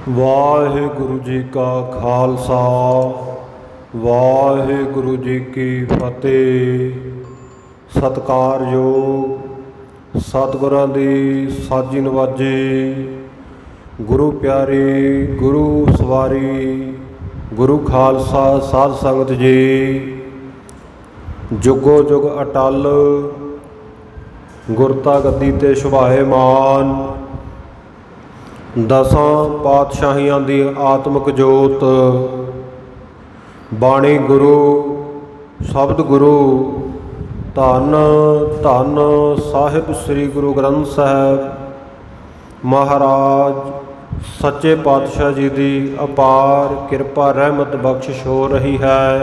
वाहिगुरु जी का खालसा वाहिगुरु जी की फतेह। सत्कारयोग सतगुरां दी साजी नवाजी, गुरु प्यारी गुरु सवारी, गुरु खालसा साध संगत जी। जुगो जुग अटल गुरता गद्दी ते सुभाएमान। दसां पातशाहियां दी आत्मक जोत, बाणी गुरु शब्द गुरु। धन धन साहिब श्री गुरु ग्रंथ साहिब महाराज सच्चे पातशाह जी की अपार कृपा रहमत बख्शिश हो रही है।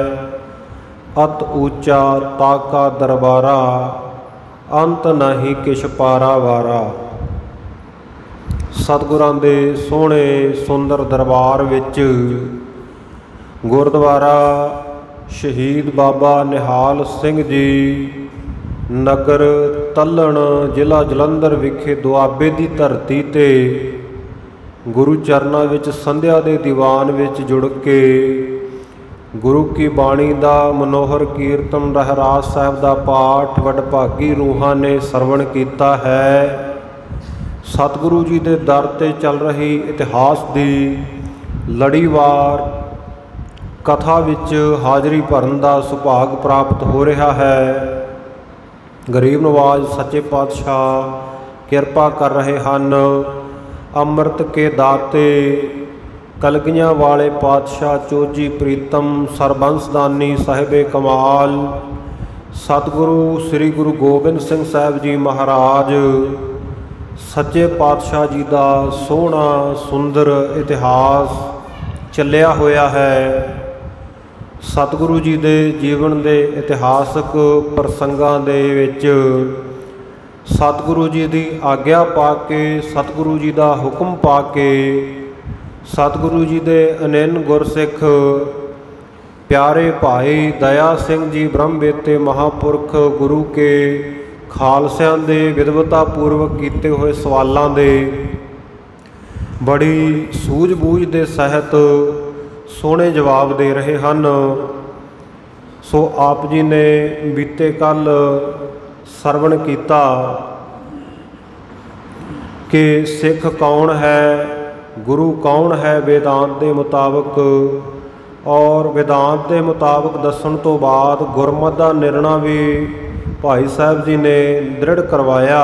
अत ऊंचा ताका दरबारा, अंत नहीं किश पारा वारा। सतगुरां दे सोहणे सुंदर दरबार विच गुरुद्वारा शहीद बाबा निहाल सिंह जी नगर तल्लण जिला जलंधर विखे दुआबे की धरती ते गुरु चरनां विच संध्या दे दीवान विच जुड़ के गुरु की बाणी का मनोहर कीर्तन रहरास साहब का पाठ वडभागी रूहां ने सरवण किया है। सतगुरु जी के दर ते चल रही इतिहास की लड़ीवार कथा विच हाज़री भरन का सुभाग प्राप्त हो रहा है। गरीब नवाज सच्चे पातशाह किरपा कर रहे हैं। अमृत के दाते कलगियां वाले पातशाह चोजी प्रीतम सरबंसदानी साहिबे कमाल सतगुरु श्री गुरु गोबिंद सिंह साहब जी महाराज सच्चे पातशाह जी का सोहना सुंदर इतिहास चलिया होया है। सतगुरु जी के जीवन के इतिहासक प्रसंगां दे विच सतगुरु जी की आग्या पा के सतगुरु जी का हुक्म पा के सतगुरु जी के अनैन गुरसिख प्यारे भाई दया सिंह जी ब्रह्मवेते महापुरख गुरु के खालसियां दे विदवतापूर्वक किए हुए सवालों के बड़ी सूझबूझ के सहित सोहने जवाब दे रहे हैं। सो आप जी ने बीते कल सरवण किया कि सिख कौन है, गुरु कौन है वेदांत के मुताबिक, और वेदांत के मुताबिक दसन तो बाद गुरमत का निर्णय भी भाई साहब जी ने दृढ़ करवाया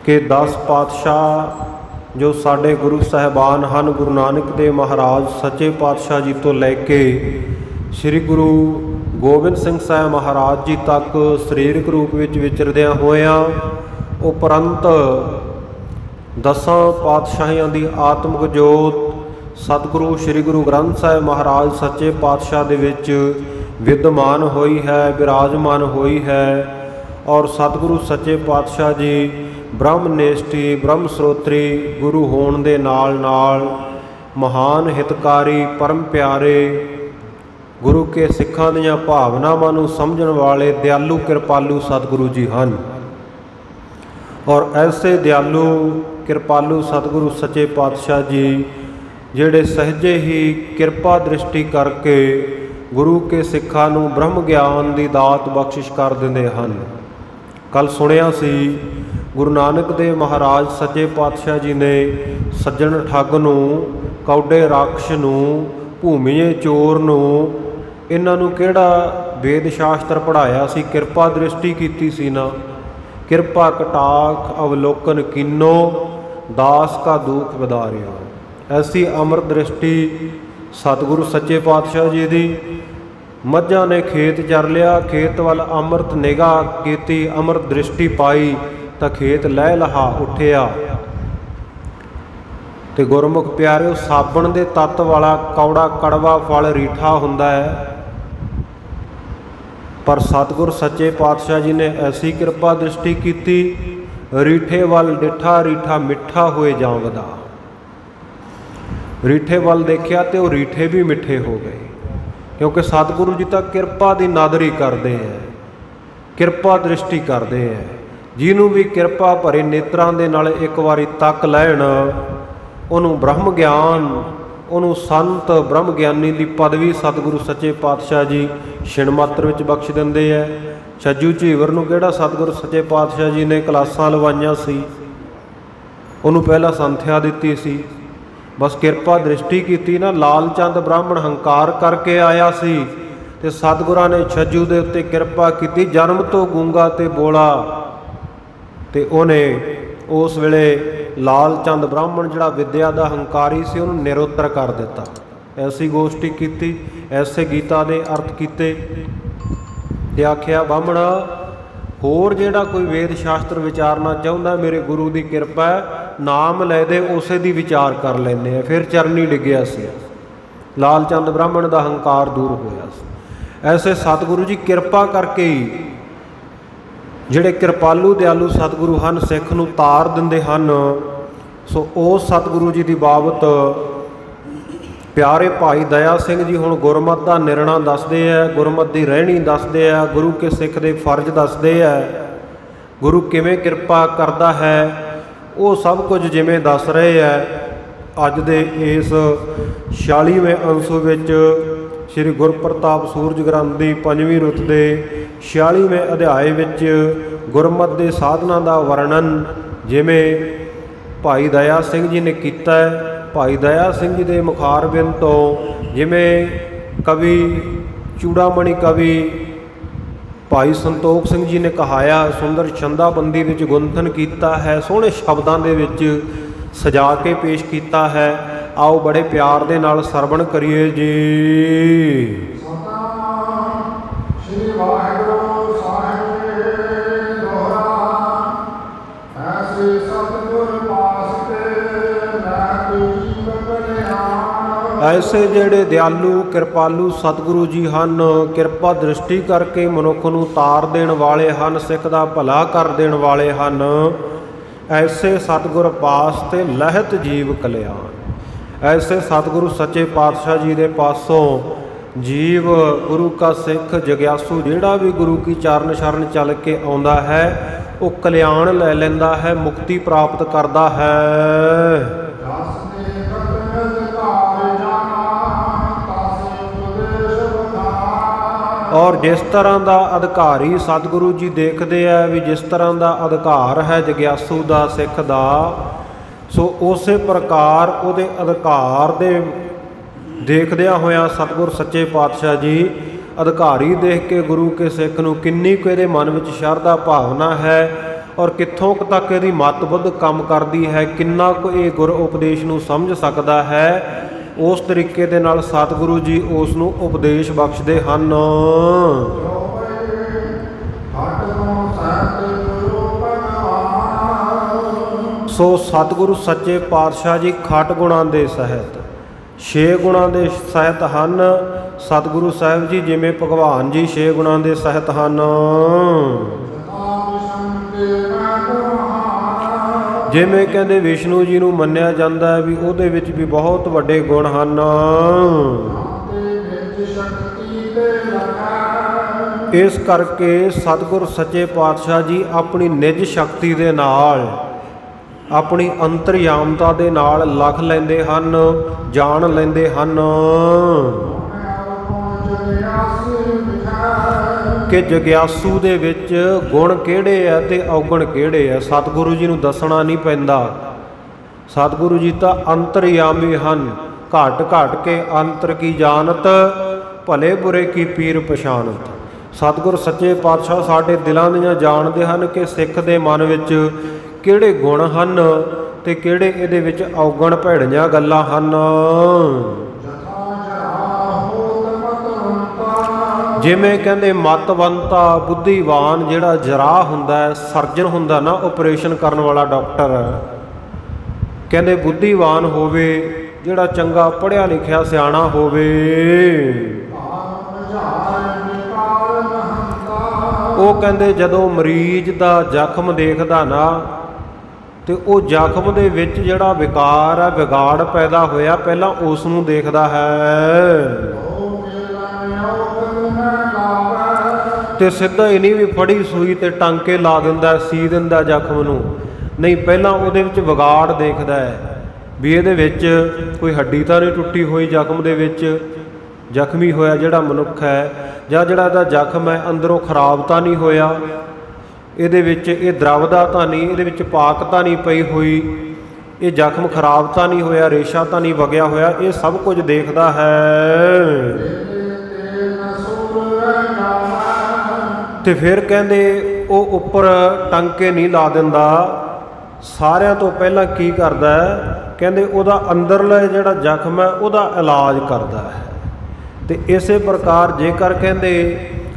कि 10 पातशाह जो साढ़े गुरु साहिबान हैं, गुरु नानक देव महाराज सच्चे पातशाह जी तो लैके श्री गुरु गोबिंद सिंह साहब महाराज जी तक सरीरक रूप में विचरदियां होया उपरंत 10 पातशाहियां की आत्मक जोत सतगुरु श्री गुरु ग्रंथ साहब महाराज सच्चे पातशाह दे विच विद्यमान हुई है, विराजमान हुई है। और सतगुरु सच्चे पातशाह जी ब्रह्मनिष्ठी ब्रह्म स्रोत्री गुरु होने दे नाल नाल महान हितकारी परम प्यारे गुरु के सिखां दीआं भावनावां नूं समझण वाले दयालु कृपालु सतगुरु जी हैं। और ऐसे दयालु कृपालु सतगुरु सच्चे पातशाह जी जिहड़े सहजे ही किरपा दृष्टि करके गुरु के सिखां नूं ब्रह्म ज्ञान की दात बख्शिश कर दिंदे हैं। कल सुनिया सी गुरु नानक देव महाराज सच्चे पातशाह जी ने सज्जन ठग नूं, कौडे राक्ष नूं, भूमीए चोर नूं, इन्हां नूं किहड़ा वेद शास्त्र पढ़ाया सी, किरपा दृष्टि कीती सी ना। किरपा कटाख अवलोकन कीनो, दास का दुख बदारिया। ऐसी अमृत दृष्टि सतगुरु सच्चे पातशाह जी की। मझां ने खेत चर लिया, खेत वाल अमृत निगाह कीती, अमृत दृष्टि पाई तो खेत लह लहा उठिया। तो गुरमुख प्यारे साबण के तत्त वाला कौड़ा कड़वा फल रीठा हुंदा है, पर सतगुर सच्चे पातशाह जी ने ऐसी कृपा दृष्टि की रीठे वाल डिठा रीठा मिठा होए जावदा। रीठे वाल देखिया तो वह रीठे भी मिठे हो गए, क्योंकि सतगुरु जी तक किरपा की नादरी करते हैं, किरपा दृष्टि करते हैं। जिन्हों भी किरपा भरे नेत्रां दे नाल एक बारी तक लैण ਉਹਨੂੰ ਬ੍ਰਹਮ ਗਿਆਨ, ਉਹਨੂੰ ਸੰਤ ਬ੍ਰਹਮ ਗਿਆਨੀ ਦੀ ਪਦਵੀ ਸਤਿਗੁਰੂ ਸੱਚੇ ਪਾਤਸ਼ਾਹ ਜੀ ਛਿਣ ਮਾਤਰ ਵਿੱਚ ਬਖਸ਼ ਦਿੰਦੇ ਹੈ। ਛੱਜੂ ਝੀਵਰ ਨੂੰ ਕਿਹੜਾ ਸਤਿਗੁਰੂ ਸੱਚੇ ਪਾਤਸ਼ਾਹ ਜੀ ਨੇ ਕਲਾਸਾਂ ਲਵਾਈਆਂ ਸੀ, ਉਹਨੂੰ ਪਹਿਲਾਂ ਸੰਥਿਆ ਦਿੱਤੀ ਸੀ। ਬਸ ਕਿਰਪਾ ਦ੍ਰਿਸ਼ਟੀ ਕੀਤੀ ਨਾ, ਲਾਲ ਚੰਦ ਬ੍ਰਾਹਮਣ ਹੰਕਾਰ ਕਰਕੇ ਆਇਆ ਸੀ ਤੇ ਸਤਿਗੁਰਾਂ ਨੇ ਛੱਜੂ ਦੇ ਉੱਤੇ ਕਿਰਪਾ ਕੀਤੀ, ਜਨਮ ਤੋਂ ਗੂੰਗਾ ਤੇ ਬੋਲਾ, ਤੇ ਉਹਨੇ ਉਸ ਵੇਲੇ ਲਾਲ ਚੰਦ ਬ੍ਰਾਹਮਣ ਜਿਹੜਾ ਵਿਦਿਆ ਦਾ ਹੰਕਾਰੀ ਸੀ ਉਹਨੂੰ ਨਿਰੁੱਤਰ ਕਰ ਦਿੱਤਾ। ਐਸੀ ਗੋਸ਼ਟੀ ਕੀਤੀ, ਐਸੇ ਗੀਤਾ ਦੇ ਅਰਥ ਕੀਤੇ ਤੇ ਆਖਿਆ ਬਾਹਮਣ ਹੋਰ ਜਿਹੜਾ ਕੋਈ ਵੇਦ ਸ਼ਾਸਤਰ ਵਿਚਾਰਨਾ ਚਾਹੁੰਦਾ ਮੇਰੇ ਗੁਰੂ ਦੀ ਕਿਰਪਾ ਨਾਮ ਲੈ ਦੇ, ਉਸੇ ਦੀ ਵਿਚਾਰ ਕਰ ਲੈਂਦੇ ਆ। ਫਿਰ ਚਰਨੀ ਡਿੱਗਿਆ ਸੀ, ਲਾਲ ਚੰਦ ਬ੍ਰਾਹਮਣ ਦਾ ਹੰਕਾਰ ਦੂਰ ਹੋਇਆ ਸੀ। ਐਸੇ ਸਤਿਗੁਰੂ ਜੀ ਕਿਰਪਾ ਕਰਕੇ ਹੀ ਜਿਹੜੇ ਕਿਰਪਾਲੂ ਦਿਆਲੂ ਸਤਿਗੁਰੂ ਹਨ, ਸਿੱਖ ਨੂੰ ਤਾਰ ਦਿੰਦੇ ਹਨ। ਸੋ ਉਸ ਸਤਿਗੁਰੂ ਜੀ ਦੀ ਬਾਬਤ ਪਿਆਰੇ ਭਾਈ ਦਇਆ ਸਿੰਘ ਜੀ ਹੁਣ ਗੁਰਮਤਿ ਦਾ ਨਿਰਣਾ ਦੱਸਦੇ ਆ, ਗੁਰਮਤਿ ਦੀ ਰਹਿਣੀ ਦੱਸਦੇ ਆ, ਗੁਰੂ ਕੇ ਸਿੱਖ ਦੇ ਫਰਜ਼ ਦੱਸਦੇ ਆ, ਗੁਰੂ ਕਿਵੇਂ ਕਿਰਪਾ ਕਰਦਾ ਹੈ, ਉਹ ਸਭ ਕੁਝ ਜਿਵੇਂ ਦੱਸ ਰਹੇ ਆ। ਅੱਜ ਦੇ ਇਸ 46ਵੇਂ ਅੰਸੂ ਵਿੱਚ ਸ਼੍ਰੀ ਗੁਰਪ੍ਰਤਾਪ ਸੂਰਜ ਗ੍ਰੰਥ ਦੀ 5ਵੀਂ ਰੁੱਤ ਦੇ 46ਵੇਂ ਅਧਿਆਏ ਵਿੱਚ ਗੁਰਮਤਿ ਦੇ ਸਾਧਨਾਂ ਦਾ ਵਰਣਨ ਜਿਵੇਂ ਭਾਈ ਦਇਆ ਸਿੰਘ ਜੀ ਨੇ ਕੀਤਾ ਹੈ। ਭਾਈ ਦਇਆ ਸਿੰਘ ਜੀ ਦੇ ਮੁਖਾਰਬਿੰਦ ਤੋਂ ਜਿਵੇਂ ਕਵੀ ਚੂੜਾਮਣੀ ਕਵੀ ਭਾਈ ਸੰਤੋਖ ਸਿੰਘ ਜੀ ਨੇ ਕਹਾਇਆ, ਸੁੰਦਰ ਛੰਦਾਬੰਦੀ ਵਿੱਚ ਗੁੰਥਨ ਕੀਤਾ ਹੈ, ਸੋਹਣੇ ਸ਼ਬਦਾਂ ਦੇ ਵਿੱਚ ਸਜਾ ਕੇ ਪੇਸ਼ ਕੀਤਾ ਹੈ। ਆਓ ਬੜੇ ਪਿਆਰ ਦੇ ਨਾਲ ਸਰਵਣ ਕਰੀਏ ਜੀ। ਸ਼੍ਰੀ ਵਾਹਿਗੁਰੂ ਸਾਹਿਬ ਦੋਹਰਾ, ਐਸੇ ਸਤਿਗੁਰ ਪਾਸ ਤੇ ਲੈ ਜੀਵ ਕਲਿਆਣ। ਐਸੇ ਜਿਹੜੇ ਦਿਆਲੂ ਕਿਰਪਾਲੂ ਸਤਿਗੁਰੂ ਜੀ ਹਨ, ਕਿਰਪਾ ਦ੍ਰਿਸ਼ਟੀ ਕਰਕੇ ਮਨੁੱਖ ਨੂੰ ਤਾਰ ਦੇਣ ਵਾਲੇ ਹਨ, ਸਿੱਖ ਦਾ ਭਲਾ ਕਰ ਦੇਣ ਵਾਲੇ ਹਨ। ਐਸੇ ਸਤਿਗੁਰ ਪਾਸ ਤੇ ਲਹਿਤ ਜੀਵ ਕਲਿਆਣ। ਐਸੇ ਸਤਿਗੁਰੂ ਸੱਚੇ ਪਾਤਸ਼ਾਹ ਜੀ ਦੇ ਪਾਸੋਂ ਜੀਵ ਗੁਰੂ ਕਾ ਸਿੱਖ ਜਗਿਆਸੂ ਜਿਹੜਾ ਵੀ ਗੁਰੂ ਕੀ ਚਰਨ ਸ਼ਰਨ ਚੱਲ ਕੇ ਆਉਂਦਾ ਹੈ ਉਹ ਕਲਿਆਣ ਲੈ ਲੈਂਦਾ ਹੈ, ਮੁਕਤੀ ਪ੍ਰਾਪਤ ਕਰਦਾ ਹੈ। ਔਰ ਜਿਸ ਤਰ੍ਹਾਂ ਦਾ ਅਧਿਕਾਰੀ ਸਤਿਗੁਰੂ ਜੀ ਦੇਖਦੇ ਆ ਵੀ ਜਿਸ ਤਰ੍ਹਾਂ ਦਾ ਅਧਿਕਾਰ ਹੈ ਜਗਿਆਸੂ ਦਾ ਸਿੱਖ ਦਾ, ਸੋ ਉਸੇ ਪ੍ਰਕਾਰ ਉਹਦੇ ਅਧਿਕਾਰ ਦੇ ਦੇਖਦਿਆਂ ਹੋਇਆਂ ਸਤਿਗੁਰ ਸੱਚੇ ਪਾਤਸ਼ਾਹ ਜੀ ਅਧਿਕਾਰੀ ਦੇਖ ਕੇ ਗੁਰੂ ਕੇ ਸਿੱਖ ਨੂੰ ਕਿੰਨੀ ਕੁ ਇਹਦੇ ਮਨ ਵਿੱਚ ਸ਼ਰਧਾ ਭਾਵਨਾ ਹੈ ਔਰ ਕਿੱਥੋਂ ਕੁ ਤੱਕ ਇਹਦੀ ਮਤ ਬੁੱਧ ਕੰਮ ਕਰਦੀ ਹੈ, ਕਿੰਨਾ ਕੁ ਇਹ ਗੁਰ ਉਪਦੇਸ਼ ਨੂੰ ਸਮਝ ਸਕਦਾ ਹੈ, ਉਸ ਤਰੀਕੇ ਦੇ ਨਾਲ ਸਤਿਗੁਰੂ ਜੀ ਉਸ ਨੂੰ ਉਪਦੇਸ਼ ਬਖਸ਼ਦੇ ਹਨ। ਸੋ ਸਤਿਗੁਰੂ ਸੱਚੇ ਪਾਤਸ਼ਾਹ ਜੀ ਖਟ ਗੁਣਾਂ ਦੇ ਸਹਿਤ 6 ਗੁਣਾਂ ਦੇ ਸਹਿਤ ਹਨ। ਸਤਿਗੁਰੂ ਸਾਹਿਬ ਜੀ ਜਿਵੇਂ ਭਗਵਾਨ ਜੀ 6 ਗੁਣਾਂ ਦੇ ਸਹਿਤ ਹਨ। ਜਿਵੇਂ ਕਹਿੰਦੇ ਵਿਸ਼ਨੂੰ ਜੀ ਨੂੰ ਮੰਨਿਆ ਜਾਂਦਾ ਹੈ ਵੀ ਉਹਦੇ ਵਿੱਚ ਵੀ ਬਹੁਤ ਵੱਡੇ ਗੁਣ ਹਨ। ਇਸ ਕਰਕੇ ਸਤਿਗੁਰ ਸੱਚੇ ਪਾਤਸ਼ਾਹ ਜੀ ਆਪਣੀ ਨਿਜ ਸ਼ਕਤੀ ਦੇ ਨਾਲ, ਆਪਣੀ ਅੰਤਰਯਾਮਤਾ ਦੇ ਨਾਲ ਲਖ ਲੈਂਦੇ ਹਨ, ਜਾਣ ਲੈਂਦੇ ਹਨ ਕਿ ਜਗਿਆਸੂ ਦੇ ਵਿੱਚ ਗੁਣ ਕਿਹੜੇ ਆ ਤੇ ਔਗਣ ਕਿਹੜੇ ਆ। ਸਤਿਗੁਰੂ ਜੀ ਨੂੰ ਦੱਸਣਾ ਨਹੀਂ ਪੈਂਦਾ, ਸਤਿਗੁਰੂ ਜੀ ਤਾਂ ਅੰਤਰਯਾਮੀ ਹਨ। ਘਟ ਘਟ ਕੇ ਅੰਤਰ ਕੀ ਜਾਣਤ, ਭਲੇ ਬੁਰੇ ਕੀ ਪੀਰ ਪਛਾਣਤ। ਸਤਿਗੁਰ ਸੱਚੇ ਪਾਤਸ਼ਾਹ ਸਾਡੇ ਦਿਲਾਂ ਦੀਆਂ ਜਾਣਦੇ ਹਨ ਕਿ ਸਿੱਖ ਦੇ ਮਨ ਵਿੱਚ ਕਿਹੜੇ ਗੁਣ ਹਨ ਤੇ ਕਿਹੜੇ ਇਹਦੇ ਵਿੱਚ ਔਗਣ ਭੈੜੀਆਂ ਗੱਲਾਂ ਹਨ। ਜਿਵੇਂ ਕਹਿੰਦੇ ਮਤਵੰਤਾ ਬੁੱਧੀਵਾਨ ਜਿਹੜਾ ਜਰਾਹ ਹੁੰਦਾ ਹੈ, ਸਰਜਨ ਹੁੰਦਾ ਨਾ, ਆਪਰੇਸ਼ਨ ਕਰਨ ਵਾਲਾ ਡਾਕਟਰ, ਕਹਿੰਦੇ ਬੁੱਧੀਵਾਨ ਹੋਵੇ, ਜਿਹੜਾ ਚੰਗਾ ਪੜ੍ਹਿਆ ਲਿਖਿਆ ਸਿਆਣਾ ਹੋਵੇ, ਉਹ ਕਹਿੰਦੇ ਜਦੋਂ ਮਰੀਜ਼ ਦਾ ਜ਼ਖਮ ਦੇਖਦਾ ਨਾ ਤੇ ਉਹ ਜ਼ਖਮ ਦੇ ਵਿੱਚ ਜਿਹੜਾ ਵਿਕਾਰ ਹੈ, ਵਿਗਾੜ ਪੈਦਾ ਹੋਇਆ, ਪਹਿਲਾਂ ਉਸ ਨੂੰ ਦੇਖਦਾ ਹੈ ਤੇ ਸਿੱਧਾ ਹੀ ਨਹੀਂ ਵੀ ਫੜੀ ਸੂਈ ਤੇ ਟਾਂਕੇ ਲਾ ਦਿੰਦਾ, ਸੀ ਦਿੰਦਾ ਜ਼ਖਮ ਨੂੰ, ਨਹੀਂ, ਪਹਿਲਾਂ ਉਹਦੇ ਵਿੱਚ ਵਿਗਾੜ ਦੇਖਦਾ ਹੈ। ਵੀ ਇਹਦੇ ਵਿੱਚ ਕੋਈ ਹੱਡੀ ਤਾਂ ਨਹੀਂ ਟੁੱਟੀ ਹੋਈ ਜ਼ਖਮ ਦੇ ਵਿੱਚ, ਜ਼ਖਮੀ ਹੋਇਆ ਜਿਹੜਾ ਮਨੁੱਖ ਹੈ, ਜਾਂ ਜਿਹੜਾ ਇਹਦਾ ਜ਼ਖਮ ਹੈ ਅੰਦਰੋਂ ਖਰਾਬ ਤਾਂ ਨਹੀਂ ਹੋਇਆ, ਇਹਦੇ ਵਿੱਚ ਇਹ ਦਰਵਦਾ ਤਾਂ ਨਹੀਂ, ਇਹਦੇ ਵਿੱਚ ਪਾਕ ਤਾਂ ਨਹੀਂ ਪਈ ਹੋਈ, ਇਹ ਜ਼ਖਮ ਖਰਾਬ ਤਾਂ ਨਹੀਂ ਹੋਇਆ, ਰੇਸ਼ਾ ਤਾਂ ਨਹੀਂ ਵਗਿਆ ਹੋਇਆ, ਇਹ ਸਭ ਕੁਝ ਦੇਖਦਾ ਹੈ। ਤੇ ਫਿਰ ਕਹਿੰਦੇ ਉਹ ਉੱਪਰ ਟਾਂਕੇ ਨਹੀਂ ਲਾ ਦਿੰਦਾ, ਸਾਰਿਆਂ ਤੋਂ ਪਹਿਲਾਂ ਕੀ ਕਰਦਾ ਹੈ, ਕਹਿੰਦੇ ਉਹਦਾ ਅੰਦਰਲਾ ਜਿਹੜਾ ਜ਼ਖਮ ਹੈ ਉਹਦਾ ਇਲਾਜ ਕਰਦਾ ਹੈ। ਤੇ ਇਸੇ ਪ੍ਰਕਾਰ ਜੇਕਰ ਕਹਿੰਦੇ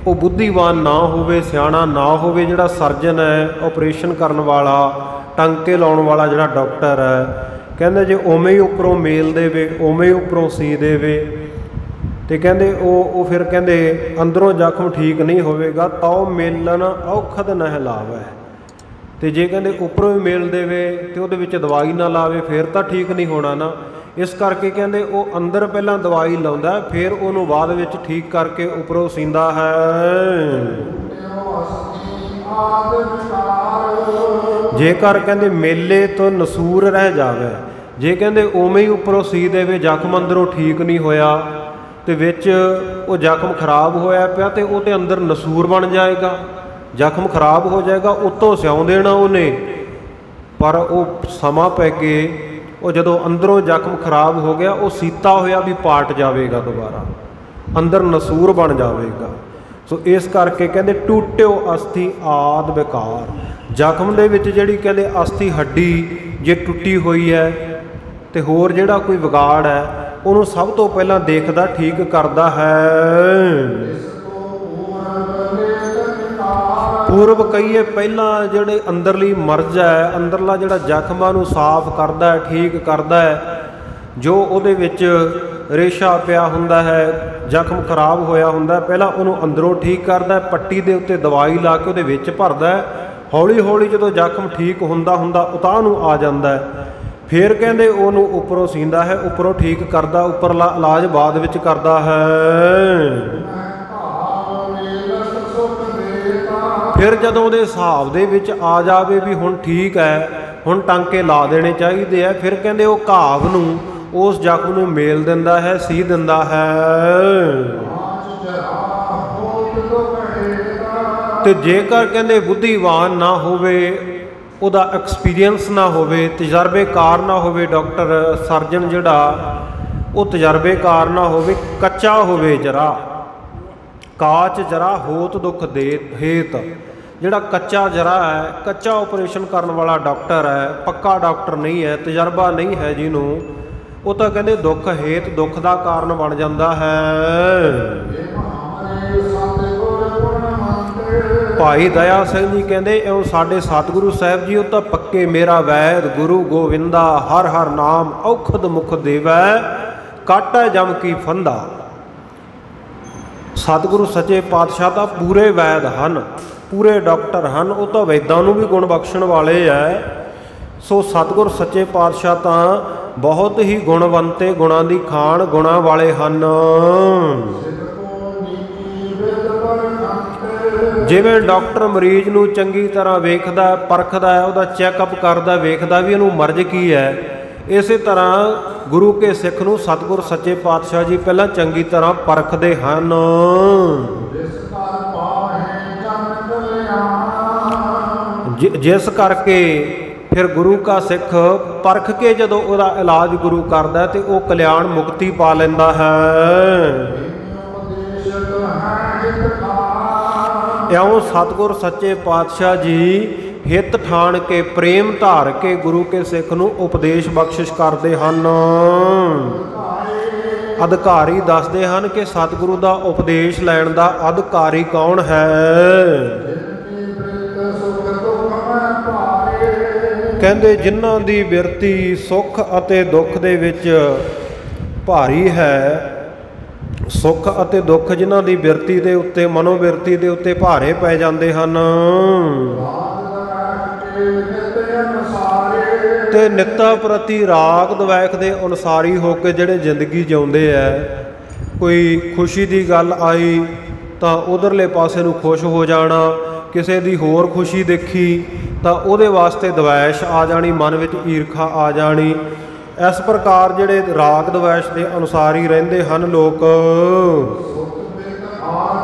ਉਹ ਬੁੱਧੀਵਾਨ ਨਾ ਹੋਵੇ, ਸਿਆਣਾ ਨਾ ਹੋਵੇ, ਜਿਹੜਾ ਸਰਜਨ ਹੈ, ਆਪਰੇਸ਼ਨ ਕਰਨ ਵਾਲਾ, ਟਾਂਕੇ ਲਾਉਣ ਵਾਲਾ ਜਿਹੜਾ ਡਾਕਟਰ ਹੈ, ਕਹਿੰਦੇ ਜੇ ਉਵੇਂ ਹੀ ਉੱਪਰੋਂ ਮੇਲ ਦੇਵੇ, ਉਵੇਂ ਹੀ ਉੱਪਰੋਂ ਸੀ ਦੇਵੇ, ਤੇ ਕਹਿੰਦੇ ਉਹ ਫਿਰ ਕਹਿੰਦੇ ਅੰਦਰੋਂ ਜ਼ਖਮ ਠੀਕ ਨਹੀਂ ਹੋਵੇਗਾ। ਤਉ ਮੇਲਨ ਔਖਦ ਨਹਿ ਲਾਵੈ, ਤੇ ਜੇ ਕਹਿੰਦੇ ਉੱਪਰੋਂ ਵੀ ਮੇਲ ਦੇਵੇ ਤੇ ਉਹਦੇ ਵਿੱਚ ਦਵਾਈ ਨਾ ਲਾਵੇ ਫਿਰ ਤਾਂ ਠੀਕ ਨਹੀਂ ਹੋਣਾ ਨਾ। ਇਸ ਕਰਕੇ ਕਹਿੰਦੇ ਉਹ ਅੰਦਰ ਪਹਿਲਾਂ ਦਵਾਈ ਲਾਉਂਦਾ, ਫਿਰ ਉਹਨੂੰ ਬਾਅਦ ਵਿੱਚ ਠੀਕ ਕਰਕੇ ਉੱਪਰੋਂ ਸੀਂਦਾ ਹੈ। ਜੇਕਰ ਕਹਿੰਦੇ ਮੇਲੇ ਤੋਂ ਨਸੂਰ ਰਹਿ ਜਾਵੇ, ਜੇ ਕਹਿੰਦੇ ਉਵੇਂ ਹੀ ਉੱਪਰੋਂ ਸੀ ਦੇਵੇ, ਜ਼ਖਮ ਅੰਦਰੋਂ ਠੀਕ ਨਹੀਂ ਹੋਇਆ ਤੇ ਵਿੱਚ ਉਹ ਜ਼ਖਮ ਖਰਾਬ ਹੋਇਆ ਪਿਆ ਤੇ ਉਹਦੇ ਅੰਦਰ ਨਸੂਰ ਬਣ ਜਾਏਗਾ, ਜ਼ਖਮ ਖਰਾਬ ਹੋ ਜਾਏਗਾ, ਉੱਤੋਂ ਸਿਉਂ ਦੇਣਾ ਉਹਨੇ, ਪਰ ਉਹ ਸਮਾਂ ਪੈ ਕੇ ਉਹ ਜਦੋਂ ਅੰਦਰੋਂ ਜ਼ਖਮ ਖਰਾਬ ਹੋ ਗਿਆ, ਉਹ ਸੀਤਾ ਹੋਇਆ ਵੀ ਪਾਟ ਜਾਵੇਗਾ, ਦੁਬਾਰਾ ਅੰਦਰ ਨਸੂਰ ਬਣ ਜਾਵੇਗਾ। ਸੋ ਇਸ ਕਰਕੇ ਕਹਿੰਦੇ ਟੂਟਿਓ ਅਸਥੀ ਆਦ ਬੇਕਾਰ, ਜ਼ਖਮ ਦੇ ਵਿੱਚ ਜਿਹੜੀ ਕਹਿੰਦੇ ਅਸਥੀ ਹੱਡੀ ਜੇ ਟੁੱਟੀ ਹੋਈ ਹੈ ਤੇ ਹੋਰ ਜਿਹੜਾ ਕੋਈ ਵਿਗਾੜ ਹੈ ਉਹਨੂੰ ਸਭ ਤੋਂ ਪਹਿਲਾਂ ਦੇਖਦਾ, ਠੀਕ ਕਰਦਾ ਹੈ। ਪੂਰਬ ਕਹੀਏ ਪਹਿਲਾਂ ਜਿਹੜੇ ਅੰਦਰਲੀ ਮਰਜ਼ ਹੈ, ਅੰਦਰਲਾ ਜਿਹੜਾ ਜ਼ਖਮਾਂ ਨੂੰ ਸਾਫ਼ ਕਰਦਾ ਹੈ, ਠੀਕ ਕਰਦਾ ਹੈ, ਜੋ ਉਹਦੇ ਵਿੱਚ ਰੇਸ਼ਾ ਪਿਆ ਹੁੰਦਾ ਹੈ, ਜ਼ਖਮ ਖਰਾਬ ਹੋਇਆ ਹੁੰਦਾ, ਪਹਿਲਾਂ ਉਹਨੂੰ ਅੰਦਰੋਂ ਠੀਕ ਕਰਦਾ, ਪੱਟੀ ਦੇ ਉੱਤੇ ਦਵਾਈ ਲਾ ਕੇ ਉਹਦੇ ਵਿੱਚ ਭਰਦਾ, ਹੌਲੀ ਹੌਲੀ ਜਦੋਂ ਜ਼ਖਮ ਠੀਕ ਹੁੰਦਾ ਹੁੰਦਾ ਉਤਾਂਹ ਨੂੰ ਆ ਜਾਂਦਾ ਹੈ, ਫਿਰ ਕਹਿੰਦੇ ਉਹਨੂੰ ਉੱਪਰੋਂ ਸੀਂਦਾ ਹੈ, ਉੱਪਰੋਂ ਠੀਕ ਕਰਦਾ, ਉੱਪਰਲਾ ਇਲਾਜ ਬਾਅਦ ਵਿੱਚ ਕਰਦਾ ਹੈ। ਫਿਰ ਜਦੋਂ ਉਹਦੇ ਹਿਸਾਬ ਦੇ ਵਿੱਚ ਆ ਜਾਵੇ ਵੀ ਹੁਣ ਠੀਕ ਹੈ, ਹੁਣ ਟਾਂਕੇ ਲਾ ਦੇਣੇ ਚਾਹੀਦੇ ਆ, ਫਿਰ ਕਹਿੰਦੇ ਉਹ ਘਾਵ ਨੂੰ, ਉਸ ਜ਼ਖਮ ਨੂੰ ਮੇਲ ਦਿੰਦਾ ਹੈ, ਸੀ ਦਿੰਦਾ ਹੈ। ਤੇ ਜੇਕਰ ਕਹਿੰਦੇ ਬੁੱਧੀਵਾਨ ਨਾ ਹੋਵੇ, ਉਹਦਾ ਐਕਸਪੀਰੀਅੰਸ ਨਾ ਹੋਵੇ, ਤਜਰਬੇਕਾਰ ਨਾ ਹੋਵੇ, ਡਾਕਟਰ ਸਰਜਨ ਜਿਹੜਾ ਉਹ ਤਜਰਬੇਕਾਰ ਨਾ ਹੋਵੇ, ਕੱਚਾ ਹੋਵੇ ਜਰਾ, ਕਾਚ ਜਰਾ ਹੋਤ ਦੁੱਖ ਦੇ ਹੇਤ, ਜਿਹੜਾ ਕੱਚਾ ਜਰਾ ਹੈ, ਕੱਚਾ ਆਪਰੇਸ਼ਨ ਕਰਨ ਵਾਲਾ ਡਾਕਟਰ ਹੈ, ਪੱਕਾ ਡਾਕਟਰ ਨਹੀਂ ਹੈ, ਤਜਰਬਾ ਨਹੀਂ ਹੈ ਜਿਹਨੂੰ, ਉਹ ਤਾਂ ਕਹਿੰਦੇ ਦੁੱਖ ਹੇਤ, ਦੁੱਖ ਦਾ ਕਾਰਨ ਬਣ ਜਾਂਦਾ ਹੈ। ਭਾਈ ਦਇਆ ਸਿੰਘ ਜੀ ਕਹਿੰਦੇ ਇਉਂ ਸਾਡੇ ਸਤਿਗੁਰੂ ਸਾਹਿਬ ਜੀ ਉਹ ਤਾਂ ਪੱਕੇ ਮੇਰਾ ਵੈਦ ਗੁਰੂ ਗੋਵਿੰਦਾ, ਹਰ ਹਰ ਨਾਮ ਔਖਦ ਮੁਖ ਦੇਵੈ, ਕਾਟੈ ਜਮ ਕੀ ਫੰਦਾ। ਸਤਿਗੁਰੂ ਸੱਚੇ ਪਾਤਸ਼ਾਹ ਤਾਂ ਪੂਰੇ ਵੈਦ ਹਨ, ਪੂਰੇ ਡਾਕਟਰ ਹਨ, ਉਹ ਤਾਂ ਵੈਦਾਂ ਨੂੰ ਵੀ ਗੁਣ ਬਖਸ਼ਣ ਵਾਲੇ ਹੈ। ਸੋ ਸਤਿਗੁਰ ਸੱਚੇ ਪਾਤਸ਼ਾਹ ਤਾਂ ਬਹੁਤ ਹੀ ਗੁਣਵੰਤੇ, ਗੁਣਾਂ ਦੀ ਖਾਣ, ਗੁਣਾਂ ਵਾਲੇ ਹਨ। ਜਿਵੇਂ ਡਾਕਟਰ ਮਰੀਜ਼ ਨੂੰ ਚੰਗੀ ਤਰ੍ਹਾਂ ਵੇਖਦਾ, ਪਰਖਦਾ, ਉਹਦਾ ਚੈੱਕਅਪ ਕਰਦਾ, ਵੇਖਦਾ ਵੀ ਇਹਨੂੰ ਮਰਜ਼ ਕੀ ਹੈ, ਇਸੇ ਤਰ੍ਹਾਂ ਗੁਰੂ ਕੇ ਸਿੱਖ ਨੂੰ ਸਤਿਗੁਰ ਸੱਚੇ ਪਾਤਸ਼ਾਹ ਜੀ ਪਹਿਲਾਂ ਚੰਗੀ ਤਰ੍ਹਾਂ ਪਰਖਦੇ ਹਨ। ਜਿਸ ਕਰਕੇ ਫਿਰ ਗੁਰੂ ਕਾ ਸਿੱਖ ਪਰਖ ਕੇ ਜਦੋਂ ਉਹਦਾ ਇਲਾਜ ਗੁਰੂ ਕਰਦਾ ਤੇ ਉਹ ਕਲਿਆਣ ਮੁਕਤੀ ਪਾ ਲੈਂਦਾ ਹੈ। ਇਉਂ ਸਤਿਗੁਰ ਸੱਚੇ ਪਾਤਸ਼ਾਹ ਜੀ ਹਿੱਤ ਠਾਣ ਕੇ, ਪ੍ਰੇਮ ਧਾਰ ਕੇ ਗੁਰੂ ਕੇ ਸਿੱਖ ਨੂੰ ਉਪਦੇਸ਼ ਬਖਸ਼ਿਸ਼ ਕਰਦੇ ਹਨ। ਅਧਿਕਾਰੀ ਦੱਸਦੇ ਹਨ ਕਿ ਸਤਿਗੁਰੂ ਦਾ ਉਪਦੇਸ਼ ਲੈਣ ਦਾ ਅਧਿਕਾਰੀ ਕੌਣ ਹੈ। ਕਹਿੰਦੇ ਜਿਨ੍ਹਾਂ ਦੀ ਬਿਰਤੀ ਸੁੱਖ ਅਤੇ ਦੁੱਖ ਦੇ ਵਿੱਚ ਭਾਰੀ ਹੈ, ਸੁੱਖ ਅਤੇ ਦੁੱਖ ਜਿਨ੍ਹਾਂ ਦੀ ਬਿਰਤੀ ਦੇ ਉੱਤੇ, ਮਨੋਬਿਰਤੀ ਦੇ ਉੱਤੇ ਭਾਰੇ ਪੈ ਜਾਂਦੇ ਹਨ, ਤੇ ਨਿੱਤਾ ਪ੍ਰਤੀ ਰਾਗ ਦਵੈਖ ਦੇ ਅਨੁਸਾਰੀ ਹੋ ਕੇ ਜਿਹੜੇ ਜ਼ਿੰਦਗੀ ਜਿਉਂਦੇ ਹੈ, ਕੋਈ ਖੁਸ਼ੀ ਦੀ ਗੱਲ ਆਈ ਤਾਂ ਉਧਰਲੇ ਪਾਸੇ ਨੂੰ ਖੁਸ਼ ਹੋ ਜਾਣਾ, ਕਿਸੇ ਦੀ ਹੋਰ ਖੁਸ਼ੀ ਦੇਖੀ ਤਾਂ ਉਹਦੇ ਵਾਸਤੇ ਦਵੈਸ਼ ਆ ਜਾਣੀ, ਮਨ ਵਿੱਚ ਈਰਖਾ ਆ ਜਾਣੀ। ਇਸ ਪ੍ਰਕਾਰ ਜਿਹੜੇ ਰਾਗ ਦਵੈਸ਼ ਦੇ ਅਨੁਸਾਰ ਹੀ ਰਹਿੰਦੇ ਹਨ ਲੋਕ।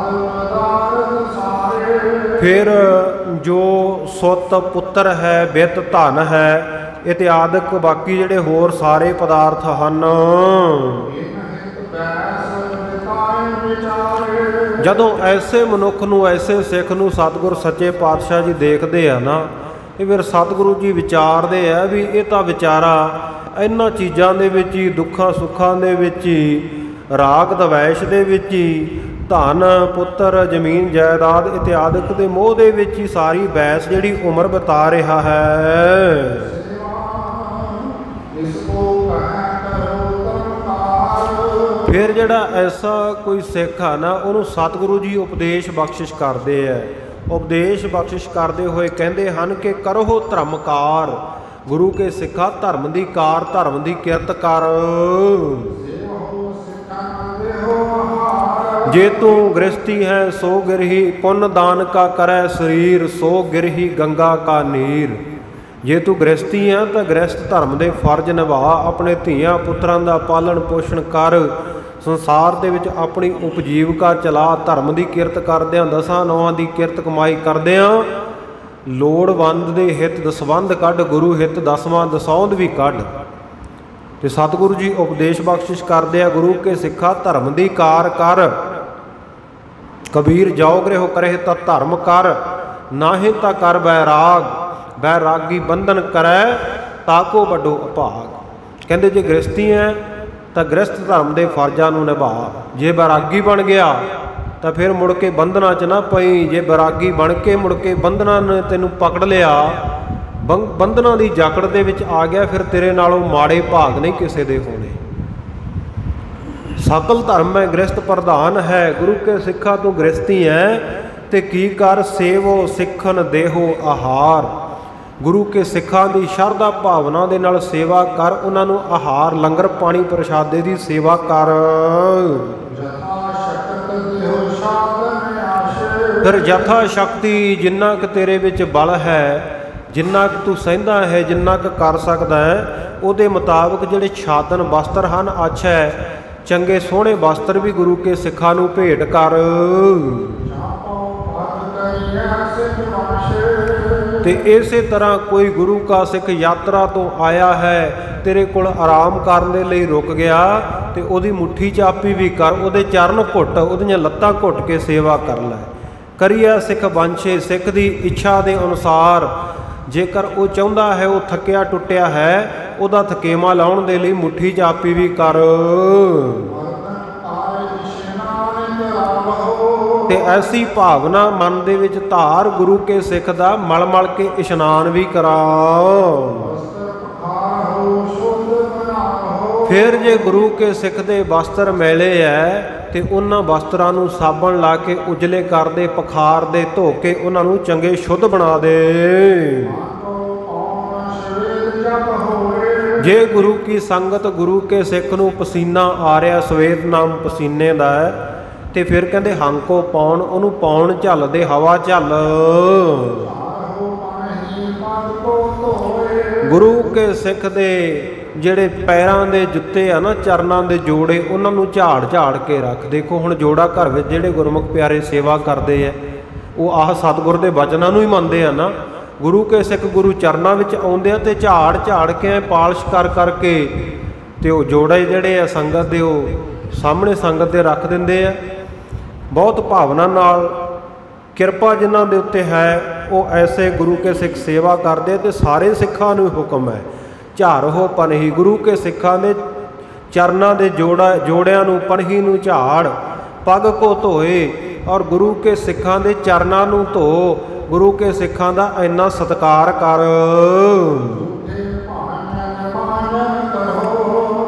ਫਿਰ ਜੋ ਸੁੱਤ ਪੁੱਤਰ ਹੈ, ਵਿੱਤ ਧਨ ਹੈ, ਇਤਿਆਦਿਕ ਬਾਕੀ ਜਿਹੜੇ ਹੋਰ ਸਾਰੇ ਪਦਾਰਥ ਹਨ, ਜਦੋਂ ਐਸੇ ਮਨੁੱਖ ਨੂੰ, ਐਸੇ ਸਿੱਖ ਨੂੰ ਸਤਿਗੁਰ ਸੱਚੇ ਪਾਤਸ਼ਾਹ ਜੀ ਦੇਖਦੇ ਆ ਨਾ, ਇਹ ਫਿਰ ਸਤਿਗੁਰੂ ਜੀ ਵਿਚਾਰਦੇ ਆ ਵੀ ਇਹ ਤਾਂ ਵਿਚਾਰਾ ਇਹਨਾਂ ਚੀਜ਼ਾਂ ਦੇ ਵਿੱਚ ਹੀ, ਦੁੱਖਾਂ ਸੁੱਖਾਂ ਦੇ ਵਿੱਚ ਹੀ, ਰਾਗ ਦਵੈਸ਼ ਦੇ ਵਿੱਚ ਹੀ, ਧਨ ਪੁੱਤਰ ਜ਼ਮੀਨ ਜਾਇਦਾਦ ਇਤਿਆਦਿਕ ਦੇ ਮੋਹ ਦੇ ਵਿੱਚ ਹੀ ਸਾਰੀ ਬੈਸ ਜਿਹੜੀ ਉਮਰ ਬਿਤਾ ਰਿਹਾ ਹੈ। ਫਿਰ ਜਿਹੜਾ ਐਸਾ ਕੋਈ ਸਿੱਖ ਆ ਨਾ, ਉਹਨੂੰ ਸਤਿਗੁਰੂ ਜੀ ਉਪਦੇਸ਼ ਬਖਸ਼ਿਸ਼ ਕਰਦੇ ਆ। ਉਪਦੇਸ਼ ਬਖਸ਼ਿਸ਼ ਕਰਦੇ ਹੋਏ ਕਹਿੰਦੇ ਹਨ ਕਿ ਕਰੋ ਧਰਮਕਾਰ, ਗੁਰੂ ਕੇ ਸਿੱਖਾ ਧਰਮ ਦੀ ਕਾਰ, ਧਰਮ ਦੀ ਕਿਰਤ ਕਰ। ਜੇ ਤੂੰ ਗ੍ਰਸਤੀ ਹੈ ਸੋ ਗਿਰਹੀ, ਪੁੰਨ ਦਾਨ ਕਾ ਕਰੈ ਸਰੀਰ, ਸੋ ਗਿਰਹੀ ਗੰਗਾ ਕਾ ਨੀਰ। ਜੇ ਤੂੰ ਗ੍ਰਸਤੀ ਹੈ ਤਾਂ ਗ੍ਰਸਤ ਧਰਮ ਦੇ ਫਰਜ਼ ਨਿਭਾ, ਆਪਣੇ ਧੀਆਂ ਪੁੱਤਰਾਂ ਦਾ ਪਾਲਣ ਪੋਸ਼ਣ ਕਰ, ਸੰਸਾਰ ਦੇ ਵਿੱਚ ਆਪਣੀ ਉਪਜੀਵਕਾ ਚਲਾ, ਧਰਮ ਦੀ ਕਿਰਤ ਕਰਦਿਆਂ, ਦਸਾਂ ਨੌਆਂ ਦੀ ਕਿਰਤ ਕਮਾਈ ਕਰਦਿਆਂ ਲੋੜਵੰਦ ਦੇ ਹਿੱਤ ਦਸਵੰਧ ਕੱਢ, ਗੁਰੂ ਹਿੱਤ ਦਸਵਾਂ ਦਸੌਂਦ ਵੀ ਕੱਢ। ਤੇ ਸਤਿਗੁਰੂ ਜੀ ਉਪਦੇਸ਼ ਬਖਸ਼ਿਸ਼ ਕਰਦੇ ਆ, ਗੁਰੂ ਕੇ ਸਿੱਖਾ ਧਰਮ ਦੀ ਕਾਰ ਕਰ। ਕਬੀਰ ਜਾਓ ਗ੍ਰਹਿ ਕਰੇ ਤਾਂ ਧਰਮ ਕਰ, ਨਾਹੀਂ ਤਾਂ ਕਰ ਬੈਰਾਗ, ਬੈਰਾਗੀ ਬੰਧਨ ਕਰੈ ਤਾਕੋ ਵੱਡੋ ਅਭਾਗ। ਕਹਿੰਦੇ ਜੇ ਗ੍ਰਸਤੀ ਹੈ ਤਾਂ ਗ੍ਰਸਤ ਧਰਮ ਦੇ ਫਰਜ਼ਾਂ ਨੂੰ ਨਿਭਾ, ਜੇ ਬੈਰਾਗੀ ਬਣ ਗਿਆ ਤਾਂ ਫਿਰ ਮੁੜ ਕੇ ਬੰਧਨਾਂ 'ਚ ਨਾ ਪਈ। ਜੇ ਬੈਰਾਗੀ ਬਣ ਕੇ ਮੁੜ ਕੇ ਬੰਧਨਾਂ ਨੇ ਤੈਨੂੰ ਪਕੜ ਲਿਆ, ਬੰਧਨਾਂ ਦੀ ਜਾਕੜ ਦੇ ਵਿੱਚ ਆ ਗਿਆ, ਫਿਰ ਤੇਰੇ ਨਾਲੋਂ ਮਾੜੇ ਭਾਗ ਨਹੀਂ ਕਿਸੇ ਦੇ ਹੋਣੇ। ਸਕਲ ਧਰਮ ਮੈਂ ਗ੍ਰਸਤ ਪ੍ਰਧਾਨ ਹੈ, ਗੁਰੂ ਕੇ ਸਿੱਖਾ ਤੂੰ ਗ੍ਰਸਤੀ ਹੈ ਤੇ ਕੀ ਕਰ ਸੇਵੋ ਸਿੱਖਨ ਦੇਹੋ ਆਹਾਰ। ਗੁਰੂ ਕੇ ਸਿੱਖਾਂ ਦੀ ਸ਼ਰਧਾ ਭਾਵਨਾ ਦੇ ਨਾਲ ਸੇਵਾ ਕਰ, ਉਹਨਾਂ ਨੂੰ ਆਹਾਰ ਲੰਗਰ ਪਾਣੀ ਪ੍ਰਸ਼ਾਦੇ ਦੀ ਸੇਵਾ ਕਰ। ਫਿਰ ਯਥਾ ਸ਼ਕਤੀ, ਜਿੰਨਾ ਕੁ ਤੇਰੇ ਵਿੱਚ ਬਲ ਹੈ, ਜਿੰਨਾ ਕੁ ਤੂੰ ਸਹਿੰਦਾ ਹੈ, ਜਿੰਨਾ ਕੁ ਕਰ ਸਕਦਾ ਹੈ, ਉਹਦੇ ਮੁਤਾਬਕ ਜਿਹੜੇ ਛਾਦਨ ਵਸਤਰ ਹਨ, ਅੱਛਾ ਚੰਗੇ ਸੋਹਣੇ ਵਸਤਰ ਵੀ ਗੁਰੂ ਕੇ ਸਿੱਖਾਂ ਨੂੰ ਭੇਟ ਕਰ। ਤੇ ਇਸੇ ਤਰ੍ਹਾਂ ਕੋਈ ਗੁਰੂ ਕਾ ਸਿੱਖ ਯਾਤਰਾ ਤੋਂ ਆਇਆ ਹੈ, ਤੇਰੇ ਕੋਲ ਆਰਾਮ ਕਰਨ ਦੇ ਲਈ ਰੁਕ ਗਿਆ, ਤੇ ਉਹਦੀ ਮੁੱਠੀ ਚਾਪੀ ਵੀ ਕਰ, ਉਹਦੇ ਚਰਨ ਘੁੱਟ, ਉਹਦੀਆਂ ਲੱਤਾਂ ਘੁੱਟ ਕੇ ਸੇਵਾ ਕਰ ਲੈ। ਕਰੀਏ ਸਿੱਖ ਬੰਸ਼ੇ, ਸਿੱਖ ਦੀ ਇੱਛਾ ਦੇ ਅਨੁਸਾਰ। ਜੇਕਰ ਉਹ ਚਾਹੁੰਦਾ ਹੈ, ਉਹ ਥੱਕਿਆ ਟੁੱਟਿਆ ਹੈ, ਉਹਦਾ ਥਕੇਮਾ ਲਾਉਣ ਦੇ ਲਈ ਮੁੱਠੀ ਚਾਪੀ ਵੀ ਕਰ। ਤੇ ਐਸੀ ਭਾਵਨਾ ਮਨ ਦੇ ਵਿੱਚ ਧਾਰ, ਗੁਰੂ ਕੇ ਸਿੱਖ ਦਾ ਮਲ ਮਲ ਕੇ ਇਸ਼ਨਾਨ ਵੀ ਕਰਾ। ਫਿਰ ਜੇ ਗੁਰੂ ਕੇ ਸਿੱਖ ਦੇ ਵਸਤਰ ਮੈਲੇ ਹੈ ਤੇ ਉਹਨਾਂ ਵਸਤਰਾਂ ਨੂੰ ਸਾਬਣ ਲਾ ਕੇ ਉਜਲੇ ਕਰਦੇ, ਪਖਾਰ ਦੇ, ਧੋ ਕੇ ਉਹਨਾਂ ਨੂੰ ਚੰਗੇ ਸ਼ੁੱਧ ਬਣਾ ਦੇ। ਜੇ ਗੁਰੂ ਕੀ ਸੰਗਤ, ਗੁਰੂ ਕੇ ਸਿੱਖ ਨੂੰ ਪਸੀਨਾ ਆ ਰਿਹਾ, ਸਵੇਤ ਨਾਮ ਪਸੀਨੇ ਦਾ ਹੈ, ਤੇ ਫਿਰ ਕਹਿੰਦੇ ਹਾਂਕੋ ਪਾਉਣ, ਉਹਨੂੰ ਪਾਉਣ ਝੱਲ ਦੇ, ਹਵਾ ਝੱਲ। ਗੁਰੂ ਕੇ ਸਿੱਖ ਦੇ ਜਿਹੜੇ ਪੈਰਾਂ ਦੇ ਜੁੱਤੇ ਆ ਨਾ, ਚਰਨਾਂ ਦੇ ਜੋੜੇ, ਉਹਨਾਂ ਨੂੰ ਝਾੜ ਝਾੜ ਕੇ ਰੱਖ। ਦੇਖੋ ਹੁਣ ਜੋੜਾ ਘਰ ਵਿੱਚ ਜਿਹੜੇ ਗੁਰਮੁਖ ਪਿਆਰੇ ਸੇਵਾ ਕਰਦੇ ਆ, ਉਹ ਆਹ ਸਤਿਗੁਰ ਦੇ ਬਚਨਾਂ ਨੂੰ ਹੀ ਮੰਨਦੇ ਆ ਨਾ। ਗੁਰੂ ਕੇ ਸਿੱਖ ਗੁਰੂ ਚਰਨਾਂ ਵਿੱਚ ਆਉਂਦੇ ਆ ਤੇ ਝਾੜ ਝਾੜ ਕੇ ਪਾਲਿਸ਼ ਕਰ ਕਰਕੇ ਤੇ ਉਹ ਜੋੜੇ ਜਿਹੜੇ ਆ ਸੰਗਤ ਦੇ, ਉਹ ਸਾਹਮਣੇ ਸੰਗਤ ਦੇ ਰੱਖ ਦਿੰਦੇ ਆ। ਬਹੁਤ ਭਾਵਨਾ ਨਾਲ, ਕਿਰਪਾ ਜਿਨ੍ਹਾਂ ਦੇ ਉੱਤੇ ਹੈ, ਉਹ ਐਸੇ ਗੁਰੂ ਕੇ ਸਿੱਖ ਸੇਵਾ ਕਰਦੇ। ਤੇ ਸਾਰੇ ਸਿੱਖਾਂ ਨੂੰ ਹੁਕਮ ਹੈ, ਝਾੜੋ ਪਨਹੀ, ਗੁਰੂ ਕੇ ਸਿੱਖਾਂ ਦੇ ਚਰਨਾਂ ਦੇ ਜੋੜਿਆਂ ਨੂੰ, ਪਨਹੀ ਨੂੰ ਝਾੜ, ਪੱਗ ਕੋ ਧੋਏ, ਔਰ ਗੁਰੂ ਕੇ ਸਿੱਖਾਂ ਦੇ ਚਰਨਾਂ ਨੂੰ ਧੋ, ਗੁਰੂ ਕੇ ਸਿੱਖਾਂ ਦਾ ਇੰਨਾ ਸਤਿਕਾਰ ਕਰ।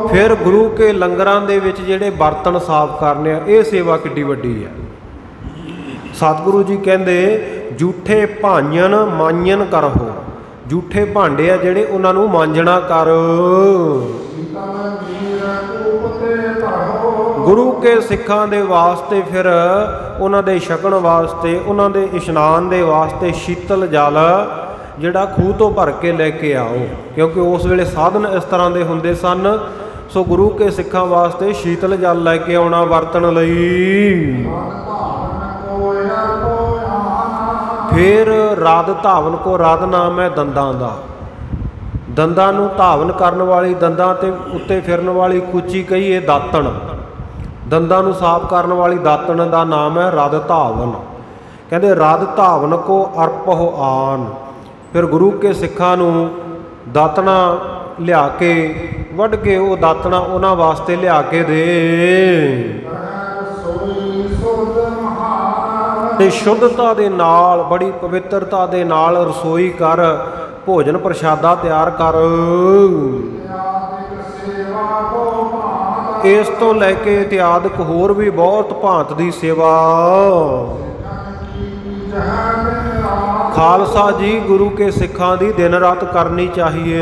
ਫਿਰ ਗੁਰੂ ਕੇ ਲੰਗਰਾਂ ਦੇ ਵਿੱਚ ਜਿਹੜੇ ਬਰਤਨ ਸਾਫ਼ ਕਰਨੇ ਆ, ਇਹ ਸੇਵਾ ਕਿੱਡੀ ਵੱਡੀ ਹੈ। ਸਤਿਗੁਰੂ ਜੀ ਕਹਿੰਦੇ ਜੂਠੇ ਭਾਂਜਨ ਮਾਂਜਨ ਕਰਹੁ, ਜੂਠੇ ਭਾਂਡੇ ਆ ਜਿਹੜੇ, ਉਹਨਾਂ ਨੂੰ ਮਾਂਜਣਾ ਕਰ। ਗੁਰੂ ਕੇ ਸਿੱਖਾਂ ਦੇ ਵਾਸਤੇ ਫਿਰ ਉਹਨਾਂ ਦੇ ਛਕਣ ਵਾਸਤੇ, ਉਹਨਾਂ ਦੇ ਇਸ਼ਨਾਨ ਦੇ ਵਾਸਤੇ ਸ਼ੀਤਲ ਜਲ ਜਿਹੜਾ ਖੂਹ ਤੋਂ ਭਰ ਕੇ ਲੈ ਕੇ ਆਓ, ਕਿਉਂਕਿ ਉਸ ਵੇਲੇ ਸਾਧਨ ਇਸ ਤਰ੍ਹਾਂ ਦੇ ਹੁੰਦੇ ਸਨ। ਸੋ ਗੁਰੂ ਕੇ ਸਿੱਖਾਂ ਵਾਸਤੇ ਸ਼ੀਤਲ ਜਲ ਲੈ ਕੇ ਆਉਣਾ ਵਰਤਣ ਲਈ। ਫਿਰ ਰਦ ਧਾਵਨ ਕੋ, ਰਦ ਨਾਮ ਹੈ ਦੰਦਾਂ ਦਾ। ਦੰਦਾਂ ਨੂੰ ਧਾਵਨ ਕਰਨ ਵਾਲੀ, ਦੰਦਾਂ ਤੇ ਉੱਤੇ ਫਿਰਨ ਵਾਲੀ ਕੁਚੀ ਕਹੀਏ ਦਾਤਣ। ਦੰਦਾਂ ਨੂੰ ਸਾਫ਼ ਕਰਨ ਵਾਲੀ ਦਾਤਣ ਦਾ ਨਾਮ ਹੈ ਰਦ ਧਾਵਨ। ਕਹਿੰਦੇ ਰਦ ਧਾਵਨ ਕੋ ਅਰਪਹੁ ਆਨ। ਫਿਰ ਗੁਰੂ ਕੇ ਸਿੱਖਾਂ ਨੂੰ ਦਾਤਣਾ ਲਿਆ ਕੇ ਵੱਢ ਕੇ ਉਹ ਦਾਤਣਾ ਉਹਨਾਂ ਵਾਸਤੇ ਲਿਆ ਕੇ ਦੇ। ਤੇ ਸ਼ੁੱਧਤਾ ਦੇ ਨਾਲ, ਬੜੀ ਪਵਿੱਤਰਤਾ ਦੇ ਨਾਲ ਰਸੋਈ ਕਰ, ਭੋਜਨ ਪ੍ਰਸ਼ਾਦਾ ਤਿਆਰ ਕਰ। ਇਸ ਤੋਂ ਲੈ ਕੇ ਇਤਿਆਦਿਕ ਹੋਰ ਵੀ ਬਹੁਤ ਭਾਂਤ ਦੀ ਸੇਵਾ। ਖਾਲਸਾ ਜੀ ਗੁਰੂ ਕੇ ਸਿੱਖਾਂ ਦੀ ਦਿਨ ਰਾਤ ਕਰਨੀ ਚਾਹੀਏ।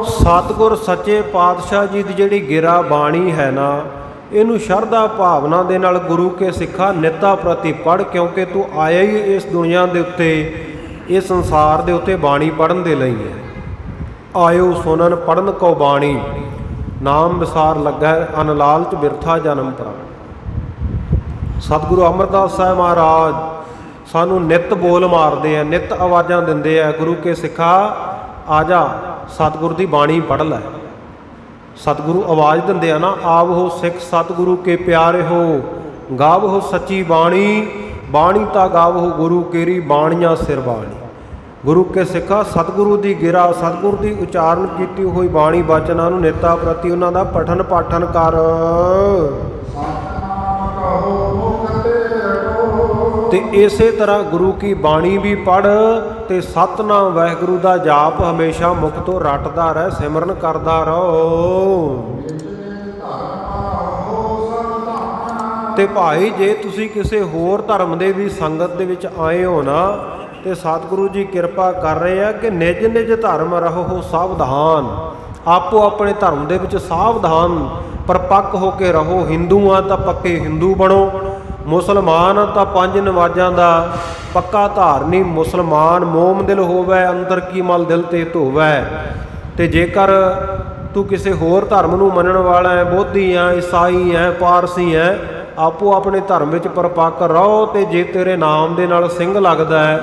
ਸਤਿਗੁਰ ਸੱਚੇ ਪਾਤਸ਼ਾਹ ਜੀ ਦੀ ਜਿਹੜੀ ਗਿਰਾ ਬਾਣੀ ਹੈ ਨਾ, ਇਹਨੂੰ ਸ਼ਰਧਾ ਭਾਵਨਾ ਦੇ ਨਾਲ ਗੁਰੂ ਕੇ ਸਿੱਖਾ ਨਿੱਤਾ ਪ੍ਰਤੀ ਪੜ੍ਹ, ਕਿਉਂਕਿ ਤੂੰ ਆਇਆ ਹੀ ਇਸ ਦੁਨੀਆ ਦੇ ਉੱਤੇ, ਇਸ ਸੰਸਾਰ ਦੇ ਉੱਤੇ ਬਾਣੀ ਪੜ੍ਹਨ ਦੇ ਲਈ ਹੈ। ਆਇਓ ਸੁਨਨ ਪੜ੍ਹਨ ਕੋ ਬਾਣੀ, ਨਾਮ ਵਿਸਾਰ ਲੱਗਾ ਅਨਲਾਲਚ ਬਿਰਥਾ ਜਨਮ ਪ੍ਰਾਣ। ਸਤਿਗੁਰੂ ਅਮਰਦਾਸ ਸਾਹਿਬ ਮਹਾਰਾਜ ਸਾਨੂੰ ਨਿੱਤ ਬੋਲ ਮਾਰਦੇ ਆ, ਨਿੱਤ ਆਵਾਜ਼ਾਂ ਦਿੰਦੇ ਆ, ਗੁਰੂ ਕੇ ਸਿੱਖਾ ਆ ਜਾ ਸਤਿਗੁਰੂ ਦੀ ਬਾਣੀ ਪੜ੍ਹ ਲੈ। ਸਤਿਗੁਰੂ ਆਵਾਜ਼ ਦਿੰਦੇ ਆ ਨਾ, ਆਵੋ ਸਿੱਖ ਸਤਿਗੁਰੂ ਕੇ ਪਿਆਰੇ ਹੋ, ਗਾਵੋ ਸੱਚੀ ਬਾਣੀ, ਬਾਣੀ ਤਾਂ ਗਾਵੋ ਗੁਰੂ ਕੇਰੀ ਬਾਣੀਆਂ ਸਿਰ ਬਾਣੀ। ਗੁਰੂ ਕੇ ਸਿੱਖਾ ਸਤਿਗੁਰੂ ਦੀ ਗਿਰਾ, ਸਤਿਗੁਰੂ ਦੀ ਉਚਾਰਨ ਕੀਤੀ ਹੋਈ ਬਾਣੀ ਬਚਨਾਂ ਨੂੰ ਨਿੱਤਾ ਪ੍ਰਤੀ ਉਹਨਾਂ ਦਾ ਪਠਨ ਪਾਠਨ ਕਰ। ਤੇ ਇਸੇ ਤਰ੍ਹਾਂ ਗੁਰੂ ਕੀ ਬਾਣੀ ਵੀ ਪੜ੍ਹ ਤੇ ਸਤਿਨਾਮ ਵਾਹਿਗੁਰੂ ਦਾ ਜਾਪ ਹਮੇਸ਼ਾ ਮੁਖ ਤੋਂ ਰਟਦਾ ਰਹਿ, ਸਿਮਰਨ ਕਰਦਾ ਰਹੋ। ਤੇ ਭਾਈ ਜੇ ਤੁਸੀਂ ਕਿਸੇ ਹੋਰ ਧਰਮ ਦੇ ਵੀ ਸੰਗਤ ਦੇ ਵਿੱਚ ਆਏ ਹੋ ਨਾ, ਤੇ ਸਤਿਗੁਰੂ ਜੀ ਕਿਰਪਾ ਕਰ ਰਹੇ ਆ ਕਿ ਨਿਜ ਨਿਜ ਧਰਮ ਰਹੋ ਸਾਵਧਾਨ। ਆਪੋ ਆਪਣੇ ਧਰਮ ਦੇ ਵਿੱਚ ਸਾਵਧਾਨ ਪਰਪੱਕ ਹੋ ਕੇ ਰਹੋ। ਹਿੰਦੂ ਆ ਤਾਂ ਪੱਕੇ ਹਿੰਦੂ ਬਣੋ, ਮੁਸਲਮਾਨ ਤਾਂ ਪੰਜ ਨਮਾਜ਼ਾਂ ਦਾ ਪੱਕਾ ਧਾਰਨੀ ਮੁਸਲਮਾਨ। ਮੋਮ ਦਿਲ ਹੋਵੇ ਅੰਦਰ ਕੀ ਮਲ ਦਿਲ ਤੇ ਧੋਵੈ। ਤੇ ਜੇਕਰ ਤੂੰ ਕਿਸੇ ਹੋਰ ਧਰਮ ਨੂੰ ਮੰਨਣ ਵਾਲਾ ਹੈ, ਬੋਧੀ ਹੈ, ਈਸਾਈ ਹੈ, ਪਾਰਸੀ ਹੈ, ਆਪੋ ਆਪਣੇ ਧਰਮ ਵਿੱਚ ਪਰਪੱਕ ਰਹੋ। ਤੇ ਜੇ ਤੇਰੇ ਨਾਮ ਦੇ ਨਾਲ ਸਿੰਘ ਲੱਗਦਾ ਹੈ,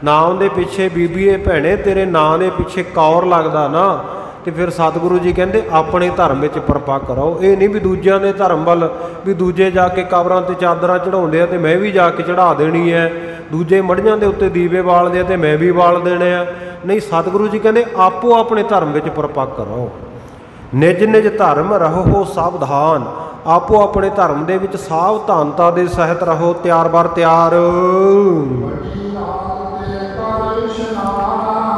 ਨਾਮ ਦੇ ਪਿੱਛੇ ਬੀਬੀਏ ਭੈਣੇ ਤੇਰੇ ਨਾਂ ਦੇ ਪਿੱਛੇ ਕੌਰ ਲੱਗਦਾ ਨਾ, ਤੇ ਫਿਰ ਸਤਿਗੁਰੂ ਜੀ ਕਹਿੰਦੇ ਆਪਣੇ ਧਰਮ ਵਿੱਚ ਪਰਪੱਕ ਰਹੋ। ਇਹ ਨਹੀਂ ਵੀ ਦੂਜਿਆਂ ਦੇ ਧਰਮ ਵੱਲ, ਵੀ ਦੂਜੇ ਜਾ ਕੇ ਕਬਰਾਂ ਤੇ ਚਾਦਰਾਂ ਚੜਾਉਂਦੇ ਆ ਤੇ ਮੈਂ ਵੀ ਜਾ ਕੇ ਚੜਾ ਦੇਣੀ ਹੈ, ਦੂਜੇ ਮੜੀਆਂ ਦੇ ਉੱਤੇ ਦੀਵੇ ਬਾਲਦੇ ਆ ਤੇ ਮੈਂ ਵੀ ਬਾਲ ਦੇਣੇ ਆ। ਨਹੀਂ, ਸਤਿਗੁਰੂ ਜੀ ਕਹਿੰਦੇ ਆਪੋ ਆਪਣੇ ਧਰਮ ਵਿੱਚ ਪਰਪੱਕ ਰਹੋ। ਨਿਜ ਨਿਜ ਧਰਮ ਰਹੋ ਸਾਵਧਾਨ। ਆਪੋ ਆਪਣੇ ਧਰਮ ਦੇ ਵਿੱਚ ਸਾਵਧਾਨਤਾ ਦੇ ਸਹਿਤ ਰਹੋ। ਤਿਆਰ ਬਰ ਤਿਆਰ।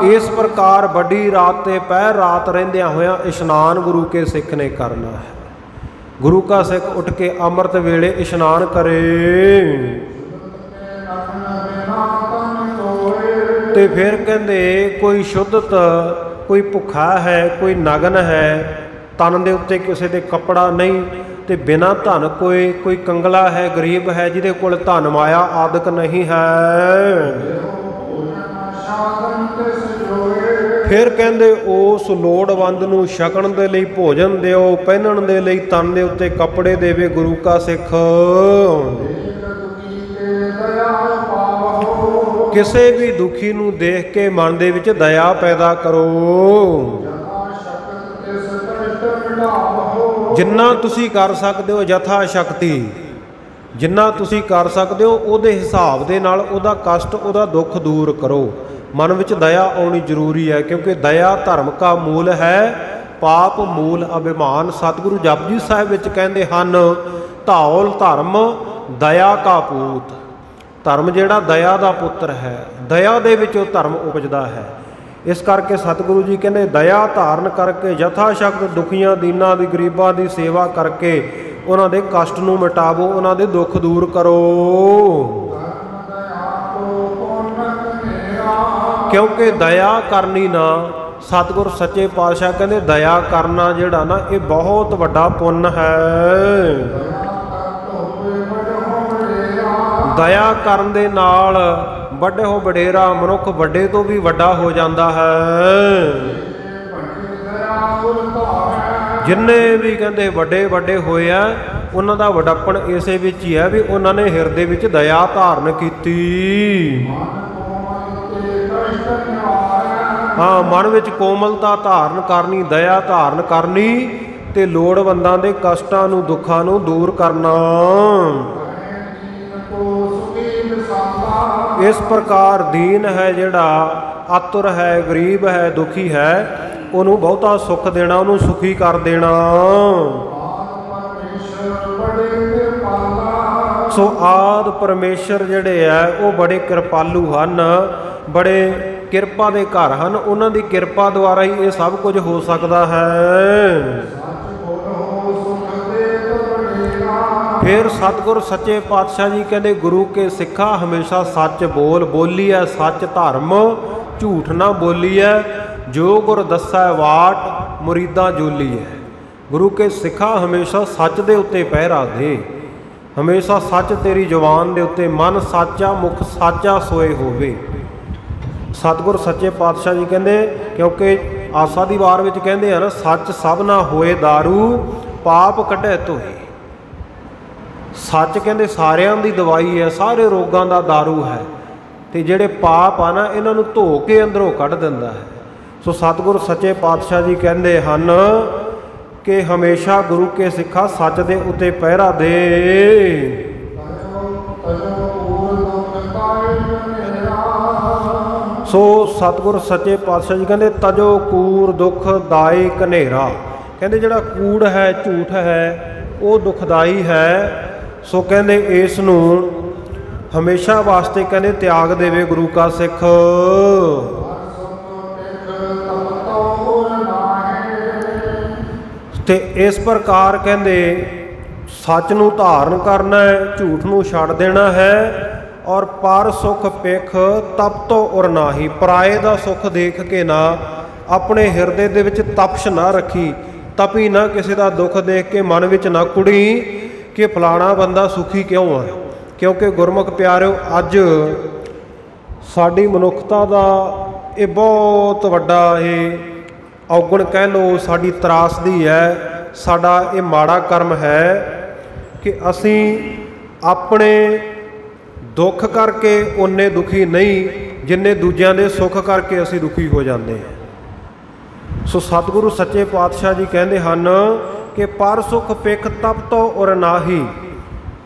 ਇਸ ਪ੍ਰਕਾਰ ਵੱਡੀ ਰਾਤ ਤੇ ਪਹਿਰ ਰਾਤ ਰਹਿੰਦਿਆਂ ਹੋਇਆਂ ਇਸ਼ਨਾਨ ਗੁਰੂ ਕੇ ਸਿੱਖ ਨੇ ਕਰਨਾ ਹੈ। ਗੁਰੂ ਕਾ ਸਿੱਖ ਉੱਠ ਕੇ ਅੰਮ੍ਰਿਤ ਵੇਲੇ ਇਸ਼ਨਾਨ ਕਰੇ। ਤੇ ਫਿਰ ਕਹਿੰਦੇ ਕੋਈ ਸ਼ੁੱਧਤ, ਕੋਈ ਭੁੱਖਾ ਹੈ, ਕੋਈ ਨਗਨ ਹੈ, ਤਨ ਦੇ ਉੱਤੇ ਕਿਸੇ ਦੇ ਕੱਪੜਾ ਨਹੀਂ, ਤੇ ਬਿਨਾਂ ਧਨ ਕੋਈ ਕੰਗਲਾ ਹੈ, ਗਰੀਬ ਹੈ, ਜਿਹਦੇ ਕੋਲ ਧਨ ਮਾਇਆ ਆਦਿਕ ਨਹੀਂ ਹੈ। ਫਿਰ ਕਹਿੰਦੇ ਉਸ ਲੋੜਵੰਦ ਨੂੰ ਛਕਣ ਦੇ ਲਈ ਭੋਜਨ ਦਿਓ, ਪਹਿਨਣ ਦੇ ਲਈ ਤਨ ਦੇ ਉੱਤੇ ਕੱਪੜੇ ਦੇਵੇ ਗੁਰੂ ਕਾ ਸਿੱਖ। ਕਿਸੇ ਵੀ ਦੁਖੀ ਨੂੰ ਦੇਖ ਕੇ ਮਨ ਦੇ ਵਿੱਚ ਦਇਆ ਪੈਦਾ ਕਰੋ। ਜਿੰਨਾ ਤੁਸੀਂ ਕਰ ਸਕਦੇ ਹੋ ਯਥਾ ਸ਼ਕਤੀ, ਜਿੰਨਾ ਤੁਸੀਂ ਕਰ ਸਕਦੇ ਹੋ ਉਹਦੇ ਹਿਸਾਬ ਦੇ ਨਾਲ ਉਹਦਾ ਕਸ਼ਟ, ਉਹਦਾ ਦੁੱਖ ਦੂਰ ਕਰੋ। ਮਨ ਵਿੱਚ ਦਇਆ ਆਉਣੀ ਜ਼ਰੂਰੀ ਹੈ, ਕਿਉਂਕਿ ਦਇਆ ਧਰਮ ਕਾ ਮੂਲ ਹੈ, ਪਾਪ ਮੂਲ ਅਭਿਮਾਨ। ਸਤਿਗੁਰੂ ਜਪਜੀ ਸਾਹਿਬ ਵਿੱਚ ਕਹਿੰਦੇ ਹਨ, ਧੌਲ ਧਰਮ ਦਇਆ ਕਾ ਪੂਤ। ਧਰਮ ਜਿਹੜਾ ਦਇਆ ਦਾ ਪੁੱਤਰ ਹੈ, ਦਇਆ ਦੇ ਵਿੱਚ ਉਹ ਧਰਮ ਉਪਜਦਾ ਹੈ। ਇਸ ਕਰਕੇ ਸਤਿਗੁਰੂ ਜੀ ਕਹਿੰਦੇ ਦਇਆ ਧਾਰਨ ਕਰਕੇ ਯਥਾ ਸ਼ਕਤ ਦੁਖੀਆਂ ਦੀਨਾਂ ਦੀ, ਗਰੀਬਾਂ ਦੀ ਸੇਵਾ ਕਰਕੇ ਉਹਨਾਂ ਦੇ ਕਸ਼ਟ ਨੂੰ ਮਿਟਾਵੋ, ਉਹਨਾਂ ਦੇ ਦੁੱਖ ਦੂਰ ਕਰੋ। ਕਿਉਂਕਿ ਦਇਆ ਕਰਨੀ ਨਾ, ਸਤਿਗੁਰ ਸੱਚੇ ਪਾਤਸ਼ਾਹ ਕਹਿੰਦੇ ਦਇਆ ਕਰਨਾ ਜਿਹੜਾ ਨਾ, ਇਹ ਬਹੁਤ ਵੱਡਾ ਪੁੰਨ ਹੈ। ਦਇਆ ਕਰਨ ਦੇ ਨਾਲ ਵੱਡੇ ਹੋ ਵਡੇਰਾ ਮਨੁੱਖ ਵੱਡੇ ਤੋਂ ਵੀ ਵੱਡਾ ਹੋ ਜਾਂਦਾ ਹੈ। ਜਿੰਨੇ ਵੀ ਕਹਿੰਦੇ ਵੱਡੇ ਵੱਡੇ ਹੋਏ ਆ ਉਹਨਾਂ ਦਾ ਵੱਡਪਣ ਇਸੇ ਵਿੱਚ ਹੀ ਹੈ ਵੀ ਉਹਨਾਂ ਨੇ ਹਿਰਦੇ ਵਿੱਚ ਦਇਆ ਧਾਰਨ ਕੀਤੀ। ਹਾਂ, ਮਨ ਵਿੱਚ ਕੋਮਲਤਾ ਧਾਰਨ ਕਰਨੀ, ਦਇਆ ਧਾਰਨ ਕਰਨੀ ਤੇ ਲੋੜਵੰਦਾਂ ਦੇ ਕਸ਼ਟਾਂ ਨੂੰ ਦੁੱਖਾਂ ਨੂੰ ਦੂਰ ਕਰਨਾ। ਇਸ ਪ੍ਰਕਾਰ ਦੀਨ ਹੈ ਜਿਹੜਾ, ਆਤੁਰ ਹੈ, ਗਰੀਬ ਹੈ, ਦੁਖੀ ਹੈ, ਉਹਨੂੰ ਬਹੁਤਾ ਸੁੱਖ ਦੇਣਾ, ਉਹਨੂੰ ਸੁਖੀ ਕਰ ਦੇਣਾ। ਸੋ ਆਦਿ ਪਰਮੇਸ਼ਰ ਜਿਹੜੇ ਆ ਉਹ ਬੜੇ ਕਿਰਪਾਲੂ ਹਨ, ਬੜੇ ਕਿਰਪਾ ਦੇ ਘਰ ਹਨ। ਉਹਨਾਂ ਦੀ ਕਿਰਪਾ ਦੁਆਰਾ ਹੀ ਇਹ ਸਭ ਕੁਝ ਹੋ ਸਕਦਾ ਹੈ। ਫਿਰ ਸਤਿਗੁਰ ਸੱਚੇ ਪਾਤਸ਼ਾਹ ਜੀ ਕਹਿੰਦੇ ਗੁਰੂ ਕੇ ਸਿੱਖਾ ਹਮੇਸ਼ਾ ਸੱਚ ਬੋਲ, ਬੋਲੀਐ ਸੱਚ ਧਰਮ, ਝੂਠ ਨਾ ਬੋਲੀਐ, ਜੋ ਗੁਰ ਦੱਸੈ ਵਾਟ ਮੁਰੀਦਾਂ ਜੋਲੀਐ। ਗੁਰੂ ਕੇ ਸਿੱਖਾ ਹਮੇਸ਼ਾ ਸੱਚ ਦੇ ਉੱਤੇ ਪਹਿਰਾ ਦੇ, ਹਮੇਸ਼ਾ ਸੱਚ ਤੇਰੀ ਜ਼ੁਬਾਨ ਦੇ ਉੱਤੇ, ਮਨ ਸਾਚਾ ਮੁਖ ਸਾਚਾ ਸੋਏ ਹੋਵੇ। ਸਤਿਗੁਰ ਸੱਚੇ ਪਾਤਸ਼ਾਹ ਜੀ ਕਹਿੰਦੇ, ਕਿਉਂਕਿ ਆਸਾ ਦੀ ਵਾਰ ਵਿੱਚ ਕਹਿੰਦੇ ਹਨ ਸੱਚ ਸਭ ਨਾ ਹੋਏ ਦਾਰੂ, ਪਾਪ ਕੱਢੇ ਧੋਏ। ਸੱਚ ਕਹਿੰਦੇ ਸਾਰਿਆਂ ਦੀ ਦਵਾਈ ਹੈ, ਸਾਰੇ ਰੋਗਾਂ ਦਾ ਦਾਰੂ ਹੈ, ਤੇ ਜਿਹੜੇ ਪਾਪ ਆ ਨਾ ਇਹਨਾਂ ਨੂੰ ਧੋ ਕੇ ਅੰਦਰੋਂ ਕੱਢ ਦਿੰਦਾ ਹੈ। ਸੋ ਸਤਿਗੁਰ ਸੱਚੇ ਪਾਤਸ਼ਾਹ ਜੀ ਕਹਿੰਦੇ ਹਨ ਕਿ ਹਮੇਸ਼ਾ ਗੁਰੂ ਕੇ ਸਿੱਖਾ ਸੱਚ ਦੇ ਉੱਤੇ ਪਹਿਰਾ ਦੇ। ਸੋ ਸਤਿਗੁਰ ਸੱਚੇ ਪਾਤਸ਼ਾਹ ਜੀ ਕਹਿੰਦੇ ਤਜੋ ਕੂੜ ਦੁੱਖ ਦਾਈ ਕਨੇਰਾ, ਕਹਿੰਦੇ ਜਿਹੜਾ ਕੂੜ ਹੈ, ਝੂਠ ਹੈ, ਉਹ ਦੁਖਦਾਈ ਹੈ। ਸੋ ਕਹਿੰਦੇ ਇਸ ਨੂੰ ਹਮੇਸ਼ਾ ਵਾਸਤੇ ਕਹਿੰਦੇ ਤਿਆਗ ਦੇਵੇ ਗੁਰੂ ਕਾ ਸਿੱਖ। ਤੇ ਇਸ ਪ੍ਰਕਾਰ ਕਹਿੰਦੇ ਸੱਚ ਨੂੰ ਧਾਰਨ ਕਰਨਾ ਹੈ, ਝੂਠ ਨੂੰ ਛੱਡ ਦੇਣਾ ਹੈ। ਔਰ ਪਰ ਸੁਖ ਪਿਖ ਤਪ ਤੋਂ ਉਰ ਨਾਹੀ, ਪਰਾਏ ਦਾ ਸੁੱਖ ਦੇਖ ਕੇ ਨਾ ਆਪਣੇ ਹਿਰਦੇ ਦੇ ਵਿੱਚ ਤਪਸ਼ ਨਾ ਰੱਖੀ, ਤਪੀ ਨਾ ਕਿਸੇ ਦਾ ਦੁੱਖ ਦੇਖ ਕੇ ਮਨ ਵਿੱਚ ਨਾ ਕੁੜੀ ਕਿ ਫਲਾਣਾ ਬੰਦਾ ਸੁਖੀ ਕਿਉਂ ਹੈ। ਕਿਉਂਕਿ ਗੁਰਮੁਖ ਪਿਆਰਿਓ, ਅੱਜ ਸਾਡੀ ਮਨੁੱਖਤਾ ਦਾ ਇਹ ਬਹੁਤ ਵੱਡਾ ਇਹ ਔਗਣ ਕਹਿ ਲਓ, ਸਾਡੀ ਤਰਾਸਦੀ ਹੈ, ਸਾਡਾ ਇਹ ਮਾੜਾ ਕਰਮ ਹੈ ਕਿ ਅਸੀਂ ਆਪਣੇ ਦੁੱਖ ਕਰਕੇ ਉਨੇ ਦੁਖੀ ਨਹੀਂ ਜਿੰਨੇ ਦੂਜਿਆਂ ਦੇ ਸੁੱਖ ਕਰਕੇ ਅਸੀਂ ਦੁਖੀ ਹੋ ਜਾਂਦੇ ਹਾਂ। ਸੋ ਸਤਿਗੁਰੂ ਸੱਚੇ ਪਾਤਸ਼ਾਹ ਜੀ ਕਹਿੰਦੇ ਹਨ ਕਿ ਪਰ ਸੁਖ ਪਿਖ ਤਪ ਤੋਂ ਉਰ ਨਾਹੀ,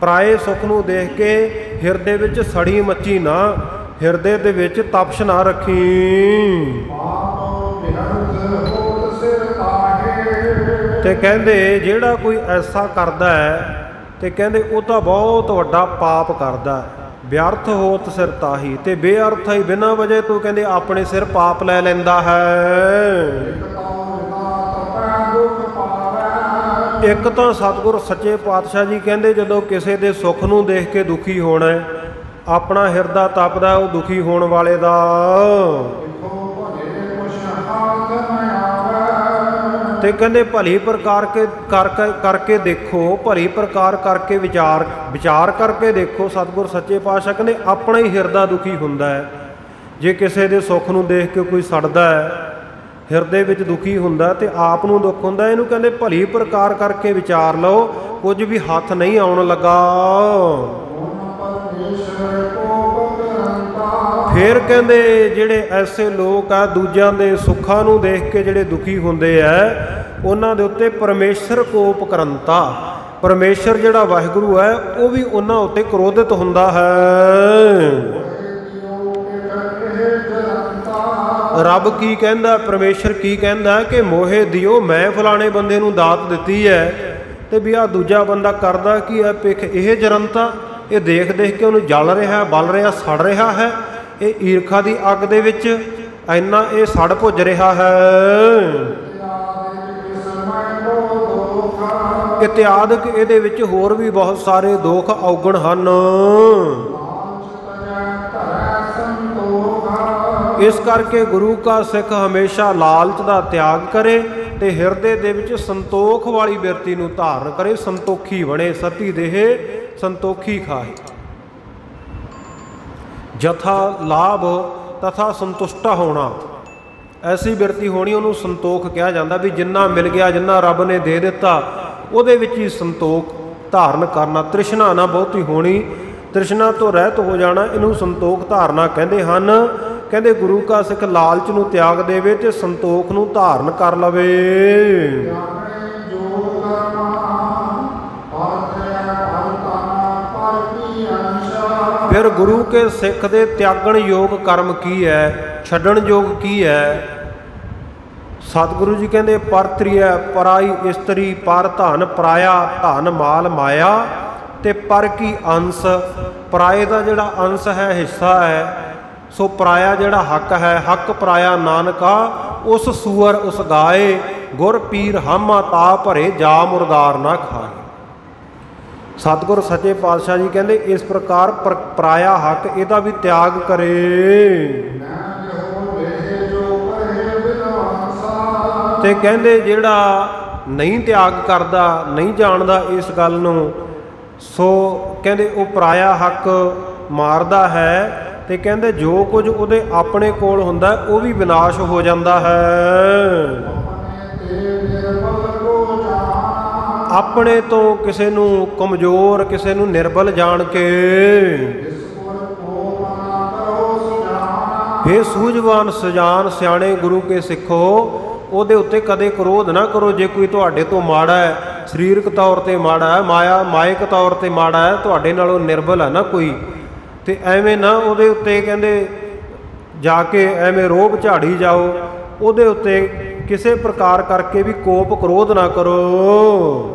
ਪਰਾਏ ਸੁੱਖ ਨੂੰ ਦੇਖ ਕੇ ਹਿਰਦੇ ਵਿੱਚ ਸੜੀ ਮੱਚੀ ਨਾ, ਹਿਰਦੇ ਦੇ ਵਿੱਚ ਤਪਸ਼ ਨਾ ਰੱਖੀ। ਤੇ ਕਹਿੰਦੇ ਜਿਹੜਾ ਕੋਈ ਐਸਾ ਕਰਦਾ ਹੈ ਤੇ ਕਹਿੰਦੇ ਉਹ ਤਾਂ ਬਹੁਤ ਵੱਡਾ ਪਾਪ ਕਰਦਾ ਹੈ। ਵਿਅਰਥ ਹੋਤ ਸਿਰ ਤਾਹੀ, ਤੇ ਬੇਅਰਥ ਹੀ ਬਿਨਾਂ ਵਜ੍ਹਾ ਤੋਂ ਕਹਿੰਦੇ ਆਪਣੇ ਸਿਰ ਪਾਪ ਲੈ ਲੈਂਦਾ ਹੈ। ਇੱਕ ਤਾਂ ਸਤਿਗੁਰ ਸੱਚੇ ਪਾਤਸ਼ਾਹ ਜੀ ਕਹਿੰਦੇ ਜਦੋਂ ਕਿਸੇ ਦੇ ਸੁੱਖ ਨੂੰ ਦੇਖ ਕੇ ਦੁਖੀ ਹੋਣਾ, ਆਪਣਾ ਹਿਰਦਾ ਤਪਦਾ ਉਹ ਦੁਖੀ ਹੋਣ ਵਾਲੇ ਦਾ। ਤੇ ਕਹਿੰਦੇ ਭਲੀ ਪ੍ਰਕਾਰ ਕਰਕੇ ਦੇਖੋ, ਭਲੀ ਪ੍ਰਕਾਰ ਕਰਕੇ ਵਿਚਾਰ ਕਰਕੇ ਦੇਖੋ। ਸਤਿਗੁਰ ਸੱਚੇ ਪਾਤਸ਼ਾਹ ਕਹਿੰਦੇ ਆਪਣਾ ਹੀ ਹਿਰਦਾ ਦੁਖੀ ਹੁੰਦਾ ਹੈ। ਜੇ ਕਿਸੇ ਦੇ ਸੁੱਖ ਨੂੰ ਦੇਖ ਕੇ ਕੋਈ ਸੜਦਾ ਹੈ, ਹਿਰਦੇ ਵਿੱਚ ਦੁਖੀ ਹੁੰਦਾ ਤੇ ਆਪ ਨੂੰ ਦੁੱਖ ਹੁੰਦਾ। ਇਹਨੂੰ ਕਹਿੰਦੇ ਭਲੀ ਪ੍ਰਕਾਰ ਕਰਕੇ ਵਿਚਾਰ ਲਓ, ਕੁਝ ਵੀ ਹੱਥ ਨਹੀਂ ਆਉਣ ਲੱਗਾ। ਫਿਰ ਕਹਿੰਦੇ ਜਿਹੜੇ ਐਸੇ ਲੋਕ ਆ ਦੂਜਿਆਂ ਦੇ ਸੁੱਖਾਂ ਨੂੰ ਦੇਖ ਕੇ ਜਿਹੜੇ ਦੁਖੀ ਹੁੰਦੇ ਆ, ਉਹਨਾਂ ਦੇ ਉੱਤੇ ਪਰਮੇਸ਼ਰ ਕੋਪ ਕਰੰਤਾ, ਪਰਮੇਸ਼ਰ ਜਿਹੜਾ ਵਾਹਿਗੁਰੂ ਹੈ ਉਹ ਵੀ ਉਹਨਾਂ ਉੱਤੇ ਕ੍ਰੋਧਿਤ ਹੁੰਦਾ ਹੈ। ਰੱਬ ਕੀ ਕਹਿੰਦਾ, ਪਰਮੇਸ਼ਰ ਕੀ ਕਹਿੰਦਾ ਕਿ ਮੋਹੇ ਦਿਓ, ਮੈਂ ਫਲਾਣੇ ਬੰਦੇ ਨੂੰ ਦਾਤ ਦਿੱਤੀ ਹੈ ਤੇ ਵੀ ਆਹ ਦੂਜਾ ਬੰਦਾ ਕਰਦਾ ਕੀ ਹੈ, ਪਿੱਖ ਇਹ ਜਰੰਤਾ, ਇਹ ਦੇਖ ਦੇਖ ਕੇ ਉਹਨੂੰ ਜਲ ਰਿਹਾ, ਬਲ ਰਿਹਾ, ਸੜ ਰਿਹਾ ਹੈ। ਇਹ ਈਰਖਾ ਦੀ ਅੱਗ ਦੇ ਵਿੱਚ ਇੰਨਾ ਇਹ ਸੜ ਭੁੱਜ ਰਿਹਾ ਹੈ। ਇਤਿਆਦਿਕ ਇਹਦੇ ਵਿੱਚ ਹੋਰ ਵੀ ਬਹੁਤ ਸਾਰੇ ਦੁੱਖ ਔਗਣ ਹਨ। ਇਸ ਕਰਕੇ ਗੁਰੂ ਕਾ ਸਿੱਖ ਹਮੇਸ਼ਾ ਲਾਲਚ ਦਾ ਤਿਆਗ ਕਰੇ ਤੇ ਹਿਰਦੇ ਦੇ ਵਿੱਚ ਸੰਤੋਖ ਵਾਲੀ ਬਿਰਤੀ ਨੂੰ ਧਾਰਨ ਕਰੇ। ਸੰਤੋਖੀ ਬਣੇ, ਸਤੀ ਦੇਹ ਸੰਤੋਖੀ ਖਾਏ। ਜਥਾ ਲਾਭ ਤਥਾ ਸੰਤੁਸ਼ਟਾ ਹੋਣਾ, ਐਸੀ ਬਿਰਤੀ ਹੋਣੀ, ਉਹਨੂੰ ਸੰਤੋਖ ਕਿਹਾ ਜਾਂਦਾ ਵੀ ਜਿੰਨਾ ਮਿਲ ਗਿਆ, ਜਿੰਨਾ ਰੱਬ ਨੇ ਦੇ ਦਿੱਤਾ ਉਹਦੇ ਵਿੱਚ ਹੀ ਸੰਤੋਖ ਧਾਰਨ ਕਰਨਾ। ਤ੍ਰਿਸ਼ਨਾ ਨਾ ਬਹੁਤੀ ਹੋਣੀ, ਤ੍ਰਿਸ਼ਨਾ ਤੋਂ ਰਹਿਤ ਹੋ ਜਾਣਾ, ਇਹਨੂੰ ਸੰਤੋਖ ਧਾਰਨਾ ਕਹਿੰਦੇ ਹਨ। ਕਹਿੰਦੇ ਗੁਰੂ ਕਾ ਸਿੱਖ ਲਾਲਚ ਨੂੰ ਤਿਆਗ ਦੇਵੇ ਤੇ ਸੰਤੋਖ ਨੂੰ ਧਾਰਨ ਕਰ ਲਵੇ। ਫਿਰ ਗੁਰੂ ਕੇ ਸਿੱਖ ਦੇ ਤਿਆਗਣ ਯੋਗ ਕਰਮ ਕੀ ਹੈ, ਛੱਡਣ ਯੋਗ ਕੀ ਹੈ? ਸਤਿਗੁਰੂ ਜੀ ਕਹਿੰਦੇ ਪਰਤ੍ਰਿਆ ਪਰਾਈ ਇਸਤਰੀ, ਪਰ ਧਨ ਪਰਾਇਆ, ਧਨ ਮਾਲ ਮਾਇਆ ਤੇ ਪਰ ਕੀ ਅੰਸ। ਪਰਾਏ ਦਾ ਜਿਹੜਾ ਅੰਸ਼ ਹੈ, ਹਿੱਸਾ ਹੈ, ਸੋ ਪਰਾਇਆ ਜਿਹੜਾ ਹੱਕ ਹੈ, ਹੱਕ ਪਰਾਇਆ ਨਾਨਕਾ, ਉਸ ਸੂਅਰ ਉਸ ਗਾਏ, ਗੁਰ ਪੀਰ ਹਾਮਾ ਤਾ ਭਰੇ, ਜਾ ਮੁਰਦਾਰ ਨਾ ਖਾਏ। ਸਤਿਗੁਰ ਸੱਚੇ ਪਾਤਸ਼ਾਹ ਜੀ ਕਹਿੰਦੇ ਇਸ ਪ੍ਰਕਾਰ ਪਰਾਇਆ ਹੱਕ ਇਹਦਾ ਵੀ ਤਿਆਗ ਕਰੇ। ਤੇ ਕਹਿੰਦੇ ਜਿਹੜਾ ਨਹੀਂ ਤਿਆਗ ਕਰਦਾ, ਨਹੀਂ ਜਾਣਦਾ ਇਸ ਗੱਲ ਨੂੰ, ਸੋ ਕਹਿੰਦੇ ਉਹ ਪਰਾਇਆ ਹੱਕ ਮਾਰਦਾ ਹੈ। ਤੇ ਕਹਿੰਦੇ ਜੋ ਕੁਝ ਉਹਦੇ ਆਪਣੇ ਕੋਲ ਹੁੰਦਾ ਉਹ ਵੀ ਵਿਨਾਸ਼ ਹੋ ਜਾਂਦਾ ਹੈ। ਆਪਣੇ ਤੋਂ ਕਿਸੇ ਨੂੰ ਕਮਜ਼ੋਰ, ਕਿਸੇ ਨੂੰ ਨਿਰਬਲ ਜਾਣ ਕੇ, हे ਸੂਝਵਾਨ ਸਜਾਨ ਸਿਆਣੇ ਗੁਰੂ ਕੇ ਸਿੱਖੋ, ਉਹਦੇ ਉੱਤੇ ਕਦੇ ਕ੍ਰੋਧ ਨਾ ਕਰੋ। ਜੇ ਕੋਈ ਤੁਹਾਡੇ ਤੋਂ ਮਾੜਾ ਹੈ, ਸਰੀਰਕ ਤੌਰ ਤੇ ਮਾੜਾ ਹੈ, ਮਾਇਕ ਤੌਰ ਤੇ ਮਾੜਾ ਹੈ, ਤੁਹਾਡੇ ਨਾਲੋਂ ਨਿਰਬਲ ਹੈ ਨਾ ਕੋਈ, ਤੇ ਐਵੇਂ ਨਾ ਉਹਦੇ ਉੱਤੇ ਕਹਿੰਦੇ ਜਾ ਕੇ ਐਵੇਂ ਰੋਬ ਝਾੜੀ ਜਾਓ, ਉਹਦੇ ਉੱਤੇ ਕਿਸੇ ਪ੍ਰਕਾਰ ਕਰਕੇ ਵੀ ਕੋਪ ਕ੍ਰੋਧ ਨਾ ਕਰੋ।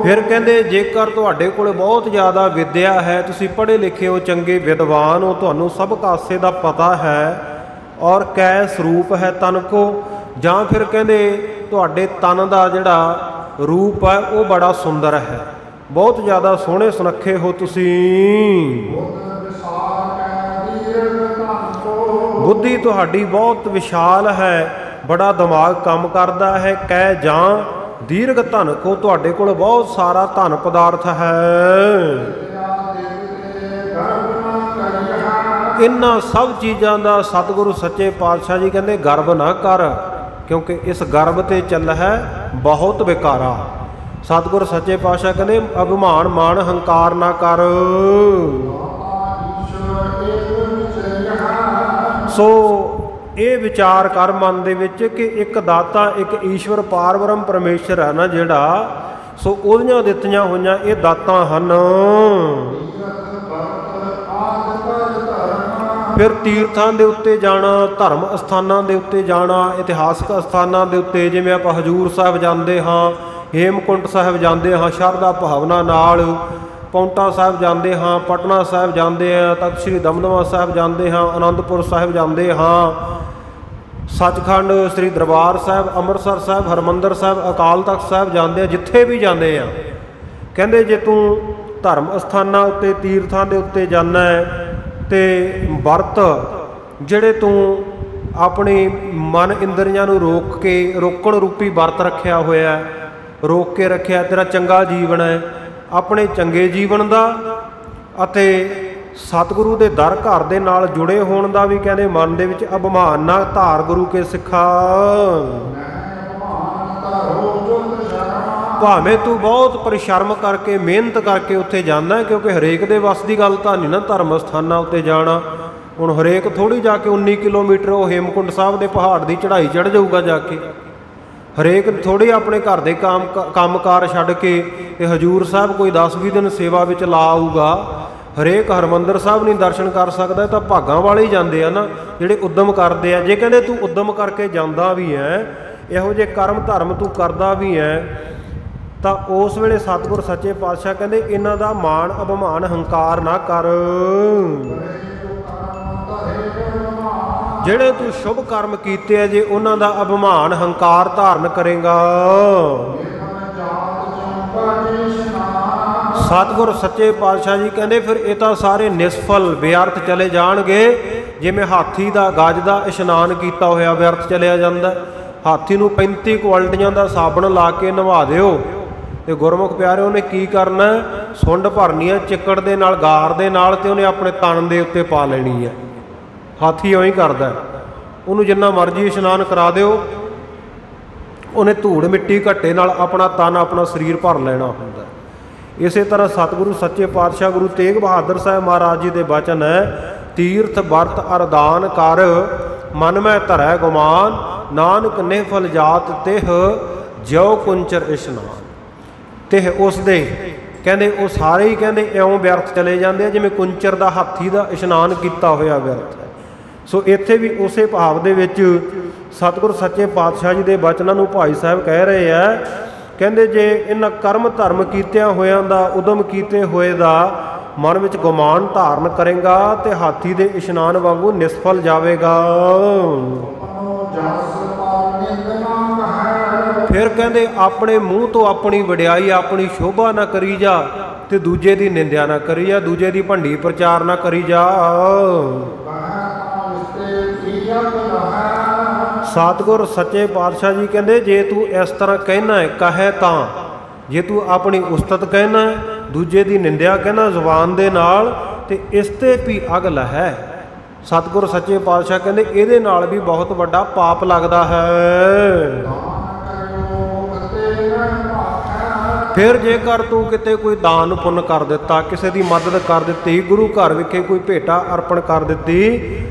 ਫਿਰ ਕਹਿੰਦੇ ਜੇਕਰ ਤੁਹਾਡੇ ਕੋਲ ਬਹੁਤ ਜ਼ਿਆਦਾ ਵਿੱਦਿਆ ਹੈ, ਤੁਸੀਂ ਪੜ੍ਹੇ ਲਿਖੇ ਹੋ, ਚੰਗੇ ਵਿਦਵਾਨ ਹੋ, ਤੁਹਾਨੂੰ ਸਭ ਕਾਸੇ ਦਾ ਪਤਾ ਹੈ, ਔਰ ਕੈ ਸਰੂਪ ਹੈ ਤਨ ਕੋ, ਜਾਂ ਫਿਰ ਕਹਿੰਦੇ ਤੁਹਾਡੇ ਤਨ ਦਾ ਜਿਹੜਾ ਰੂਪ ਹੈ ਉਹ ਬੜਾ ਸੁੰਦਰ ਹੈ, ਬਹੁਤ ਜ਼ਿਆਦਾ ਸੋਹਣੇ ਸੁਨੱਖੇ ਹੋ ਤੁਸੀਂ, ਬੁੱਧੀ ਤੁਹਾਡੀ ਬਹੁਤ ਵਿਸ਼ਾਲ ਹੈ, ਬੜਾ ਦਿਮਾਗ ਕੰਮ ਕਰਦਾ ਹੈ, ਕੈ ਜਾਂ ਦੀਰਘ ਧਨ ਕੋ, ਤੁਹਾਡੇ ਕੋਲ ਬਹੁਤ ਸਾਰਾ ਧਨ ਪਦਾਰਥ ਹੈ। ਇਹਨਾਂ ਸਭ ਚੀਜ਼ਾਂ ਦਾ ਸਤਿਗੁਰੂ ਸੱਚੇ ਪਾਤਸ਼ਾਹ ਜੀ ਕਹਿੰਦੇ ਗਰਵ ਨਾ ਕਰ, ਕਿਉਂਕਿ ਇਸ ਗਰਵ ਤੇ ਚੱਲ ਹੈ ਬਹੁਤ ਵਿਕਾਰਾ। ਸਤਿਗੁਰ ਸੱਚੇ ਪਾਤਸ਼ਾਹ ਕਹਿੰਦੇ ਅਭਿਮਾਨ ਮਾਣ ਹੰਕਾਰ ਨਾ ਕਰ। ਸੋ ਇਹ ਵਿਚਾਰ ਕਰ ਮਨ ਦੇ ਵਿੱਚ ਕਿ ਇੱਕ ਦਾਤਾ, ਇੱਕ ਈਸ਼ਵਰ ਪਾਰਬ੍ਰਹਮ ਪਰਮੇਸ਼ਰ ਹੈ ਨਾ ਜਿਹੜਾ, ਸੋ ਉਹਦੀਆਂ ਦਿੱਤੀਆਂ ਹੋਈਆਂ ਇਹ ਦਾਤਾਂ ਹਨ। ਫਿਰ ਤੀਰਥਾਂ ਦੇ ਉੱਤੇ ਜਾਣਾ, ਧਰਮ ਅਸਥਾਨਾਂ ਦੇ ਉੱਤੇ ਜਾਣਾ, ਇਤਿਹਾਸਕ ਅਸਥਾਨਾਂ ਦੇ ਉੱਤੇ, ਜਿਵੇਂ ਆਪਾਂ ਹਜ਼ੂਰ ਸਾਹਿਬ ਜਾਂਦੇ ਹਾਂ, ਹੇਮਕੁੰਟ ਸਾਹਿਬ ਜਾਂਦੇ ਹਾਂ ਸ਼ਰਧਾ ਭਾਵਨਾ ਨਾਲ, ਪੌਂਟਾ ਸਾਹਿਬ ਜਾਂਦੇ ਹਾਂ, ਪਟਨਾ ਸਾਹਿਬ ਜਾਂਦੇ ਹਾਂ, ਤਖ਼ਤ ਸ੍ਰੀ ਦਮਦਮਾ ਸਾਹਿਬ ਜਾਂਦੇ ਹਾਂ, ਅਨੰਦਪੁਰ ਸਾਹਿਬ ਜਾਂਦੇ ਹਾਂ, ਸੱਚਖੰਡ ਸ੍ਰੀ ਦਰਬਾਰ ਸਾਹਿਬ, ਅੰਮ੍ਰਿਤਸਰ ਸਾਹਿਬ, ਹਰਿਮੰਦਰ ਸਾਹਿਬ, ਅਕਾਲ ਤਖ਼ਤ ਸਾਹਿਬ ਜਾਂਦੇ ਹਾਂ, ਜਿੱਥੇ ਵੀ ਜਾਂਦੇ ਹਾਂ, ਕਹਿੰਦੇ ਜੇ ਤੂੰ ਧਰਮ ਅਸਥਾਨਾਂ ਉੱਤੇ, ਤੀਰਥਾਂ ਦੇ ਉੱਤੇ ਜਾਂਦਾ ਹੈ ਤੇ ਵਰਤ ਜਿਹੜੇ ਤੂੰ ਆਪਣੀ ਮਨ ਇੰਦਰੀਆਂ ਨੂੰ ਰੋਕਣ ਰੂਪੀ ਵਰਤ ਰੱਖਿਆ ਹੋਇਆ, ਰੋਕ ਕੇ ਰੱਖਿਆ, ਤੇਰਾ ਚੰਗਾ ਜੀਵਨ ਹੈ, ਆਪਣੇ ਚੰਗੇ ਜੀਵਨ ਦਾ ਅਤੇ ਸਤਿਗੁਰੂ ਦੇ ਦਰ ਘਰ ਦੇ ਨਾਲ ਜੁੜੇ ਹੋਣ ਦਾ ਵੀ ਕਹਿੰਦੇ ਮਨ ਦੇ ਵਿੱਚ ਅਭਿਮਾਨ ਨਾ ਧਾਰ ਗੁਰੂ ਕੇ ਸਿੱਖਾ। ਭਾਵੇਂ ਤੂੰ ਬਹੁਤ ਪਰਿਸ਼ਰਮ ਕਰਕੇ ਮਿਹਨਤ ਕਰਕੇ ਉੱਥੇ ਜਾਂਦਾ, ਕਿਉਂਕਿ ਹਰੇਕ ਦੇ ਵੱਸ ਦੀ ਗੱਲ ਤਾਂ ਨਹੀਂ ਨਾ ਧਰਮ ਸਥਾਨਾਂ ਉੱਤੇ ਜਾਣਾ। ਹੁਣ ਹਰੇਕ ਥੋੜ੍ਹੀ ਜਾ ਕੇ 19 ਕਿਲੋਮੀਟਰ ਉਹ ਹੇਮਕੁੰਟ ਸਾਹਿਬ ਦੇ ਪਹਾੜ ਦੀ ਚੜ੍ਹਾਈ ਚੜ੍ਹ ਜਾਊਗਾ ਜਾ ਕੇ, ਹਰੇਕ ਥੋੜ੍ਹੀ ਆਪਣੇ ਘਰ ਦੇ ਕੰਮਕਾਰ ਛੱਡ ਕੇ ਤੇ ਹਜ਼ੂਰ ਸਾਹਿਬ ਕੋਈ 10-20 ਦਿਨ ਸੇਵਾ ਵਿੱਚ ਲਾ ਆਊਗਾ। ਹਰੇਕ ਹਰਿਮੰਦਰ ਸਾਹਿਬ ਨਹੀਂ ਦਰਸ਼ਨ ਕਰ ਸਕਦਾ, ਤਾਂ ਭਾਗਾਂ ਵਾਲੇ ਹੀ ਜਾਂਦੇ ਆ ਨਾ ਜਿਹੜੇ ਉੱਦਮ ਕਰਦੇ ਆ। ਜੇ ਕਹਿੰਦੇ ਤੂੰ ਉੱਦਮ ਕਰਕੇ ਜਾਂਦਾ ਵੀ ਹੈ, ਇਹੋ ਜਿਹੇ ਕਰਮ ਧਰਮ ਤੂੰ ਕਰਦਾ ਵੀ ਹੈ, ਤਾਂ ਉਸ ਵੇਲੇ ਸਤਿਗੁਰ ਸੱਚੇ ਪਾਤਸ਼ਾਹ ਕਹਿੰਦੇ ਇਹਨਾਂ ਦਾ ਮਾਣ ਅਭਿਮਾਨ ਹੰਕਾਰ ਨਾ ਕਰ। ਜਿਹੜੇ ਤੂੰ ਸ਼ੁਭ ਕਰਮ ਕੀਤੇ ਆ, ਜੇ ਉਹਨਾਂ ਦਾ ਅਭਿਮਾਨ ਹੰਕਾਰ ਧਾਰਨ ਕਰੇਗਾ, ਸਤਿਗੁਰ ਸੱਚੇ ਪਾਤਸ਼ਾਹ ਜੀ ਕਹਿੰਦੇ ਫਿਰ ਇਹ ਤਾਂ ਸਾਰੇ ਨਿਸਫਲ ਬੇਅਰਥ ਚਲੇ ਜਾਣਗੇ। ਜਿਵੇਂ ਹਾਥੀ ਦਾ ਗੱਜ ਦਾ ਇਸ਼ਨਾਨ ਕੀਤਾ ਹੋਇਆ ਵਿਅਰਥ ਚਲਿਆ ਜਾਂਦਾ। ਹਾਥੀ ਨੂੰ 35 ਕੁਆਲਟੀਆਂ ਦਾ ਸਾਬਣ ਲਾ ਕੇ ਨਵਾ ਦਿਓ ਤੇ ਗੁਰਮੁਖ ਪਿਆਰਿਓ ਨੇ ਕੀ ਕਰਨਾ, ਸੁੰਡ ਭਰਨੀ ਹੈ ਚਿੱਕੜ ਦੇ ਨਾਲ, ਗਾਰ ਦੇ ਨਾਲ, ਤੇ ਉਹਨੇ ਆਪਣੇ ਤਨ ਦੇ ਉੱਤੇ ਪਾ ਲੈਣੀ ਹੈ। ਹਾਥੀ ਇਉਂ ਹੀ ਕਰਦਾ, ਉਹਨੂੰ ਜਿੰਨਾ ਮਰਜ਼ੀ ਇਸ਼ਨਾਨ ਕਰਾ ਦਿਓ, ਉਹਨੇ ਧੂੜ ਮਿੱਟੀ ਘੱਟੇ ਨਾਲ ਆਪਣਾ ਤਨ, ਆਪਣਾ ਸਰੀਰ ਭਰ ਲੈਣਾ ਹੁੰਦਾ। ਇਸੇ ਤਰ੍ਹਾਂ ਸਤਿਗੁਰੂ ਸੱਚੇ ਪਾਤਸ਼ਾਹ ਗੁਰੂ ਤੇਗ ਬਹਾਦਰ ਸਾਹਿਬ ਮਹਾਰਾਜ ਜੀ ਦੇ ਬਚਨ ਹੈ, ਤੀਰਥ ਵਰਤ ਅਰਦਾਨ ਕਰ ਮਨ ਮੈਂ ਧਰੈ ਗੁਮਾਨ, ਨਾਨਕ ਨਿਹਫਲ ਜਾਤ ਤਿਹ ਜਿਉ ਕੁੰਚਰ ਇਸ਼ਨਾਨ। ਤਿਹ ਉਸ ਦੇ ਕਹਿੰਦੇ ਉਹ ਸਾਰੇ ਹੀ ਕਹਿੰਦੇ ਇਉਂ ਵਿਅਰਥ ਚਲੇ ਜਾਂਦੇ ਆ ਜਿਵੇਂ ਕੁੰਚਰ ਦਾ ਹਾਥੀ ਦਾ ਇਸ਼ਨਾਨ ਕੀਤਾ ਹੋਇਆ ਵਿਅਰਥ ਹੈ। ਸੋ ਇੱਥੇ ਵੀ ਉਸੇ ਭਾਵ ਦੇ ਵਿੱਚ ਸਤਿਗੁਰੂ ਸੱਚੇ ਪਾਤਸ਼ਾਹ ਜੀ ਦੇ ਬਚਨਾਂ ਨੂੰ ਭਾਈ ਸਾਹਿਬ ਕਹਿ ਰਹੇ ਆ, ਕਹਿੰਦੇ ਜੇ ਇਹਨਾਂ ਕਰਮ ਧਰਮ ਕੀਤਿਆਂ ਹੋਇਆਂ ਦਾ, ਉਦਮ ਕੀਤੇ ਹੋਏ ਦਾ ਮਨ ਵਿੱਚ ਗੁਮਾਨ ਧਾਰਨ ਕਰੇਗਾ ਤੇ ਹਾਥੀ ਦੇ ਇਸ਼ਨਾਨ ਵਾਂਗੂ ਨਿਸਫਲ ਜਾਵੇਗਾ। ਫਿਰ ਕਹਿੰਦੇ ਆਪਣੇ ਮੂੰਹ ਤੋਂ ਆਪਣੀ ਵਡਿਆਈ, ਆਪਣੀ ਸ਼ੋਭਾ ਨਾ ਕਰੀ ਜਾ, ਤੇ ਦੂਜੇ ਦੀ ਨਿੰਦਿਆ ਨਾ ਕਰੀ ਜਾ, ਦੂਜੇ ਦੀ ਭੰਡੀ ਪ੍ਰਚਾਰ ਨਾ ਕਰੀ ਜਾ। ਸਤਿਗੁਰ ਸੱਚੇ ਪਾਤਸ਼ਾਹ ਜੀ ਕਹਿੰਦੇ ਜੇ ਤੂੰ ਇਸ ਤਰ੍ਹਾਂ ਕਹਿਣਾ ਹੈ, ਕਹੇ ਤਾਂ ਜੇ ਤੂੰ ਆਪਣੀ ਉਸਤਤ ਕਹਿਣਾ, ਦੂਜੇ ਦੀ ਨਿੰਦਿਆ ਕਹਿਣਾ ਜ਼ੁਬਾਨ ਦੇ ਨਾਲ, ਤੇ ਇਸ ਤੇ ਵੀ ਅਗ ਲਹੈ। ਸਤਿਗੁਰ ਸੱਚੇ ਪਾਤਸ਼ਾਹ ਕਹਿੰਦੇ ਇਹਦੇ ਨਾਲ ਵੀ ਬਹੁਤ ਵੱਡਾ ਪਾਪ ਲੱਗਦਾ ਹੈ। ਫਿਰ ਜੇਕਰ ਤੂੰ ਕਿਤੇ ਕੋਈ ਦਾਨ ਪੁੰਨ ਕਰ ਦਿੱਤਾ, ਕਿਸੇ ਦੀ ਮਦਦ ਕਰ ਦਿੱਤੀ, ਗੁਰੂ ਘਰ ਵਿਖੇ ਕੋਈ ਭੇਟਾ ਅਰਪਣ ਕਰ ਦਿੱਤੀ,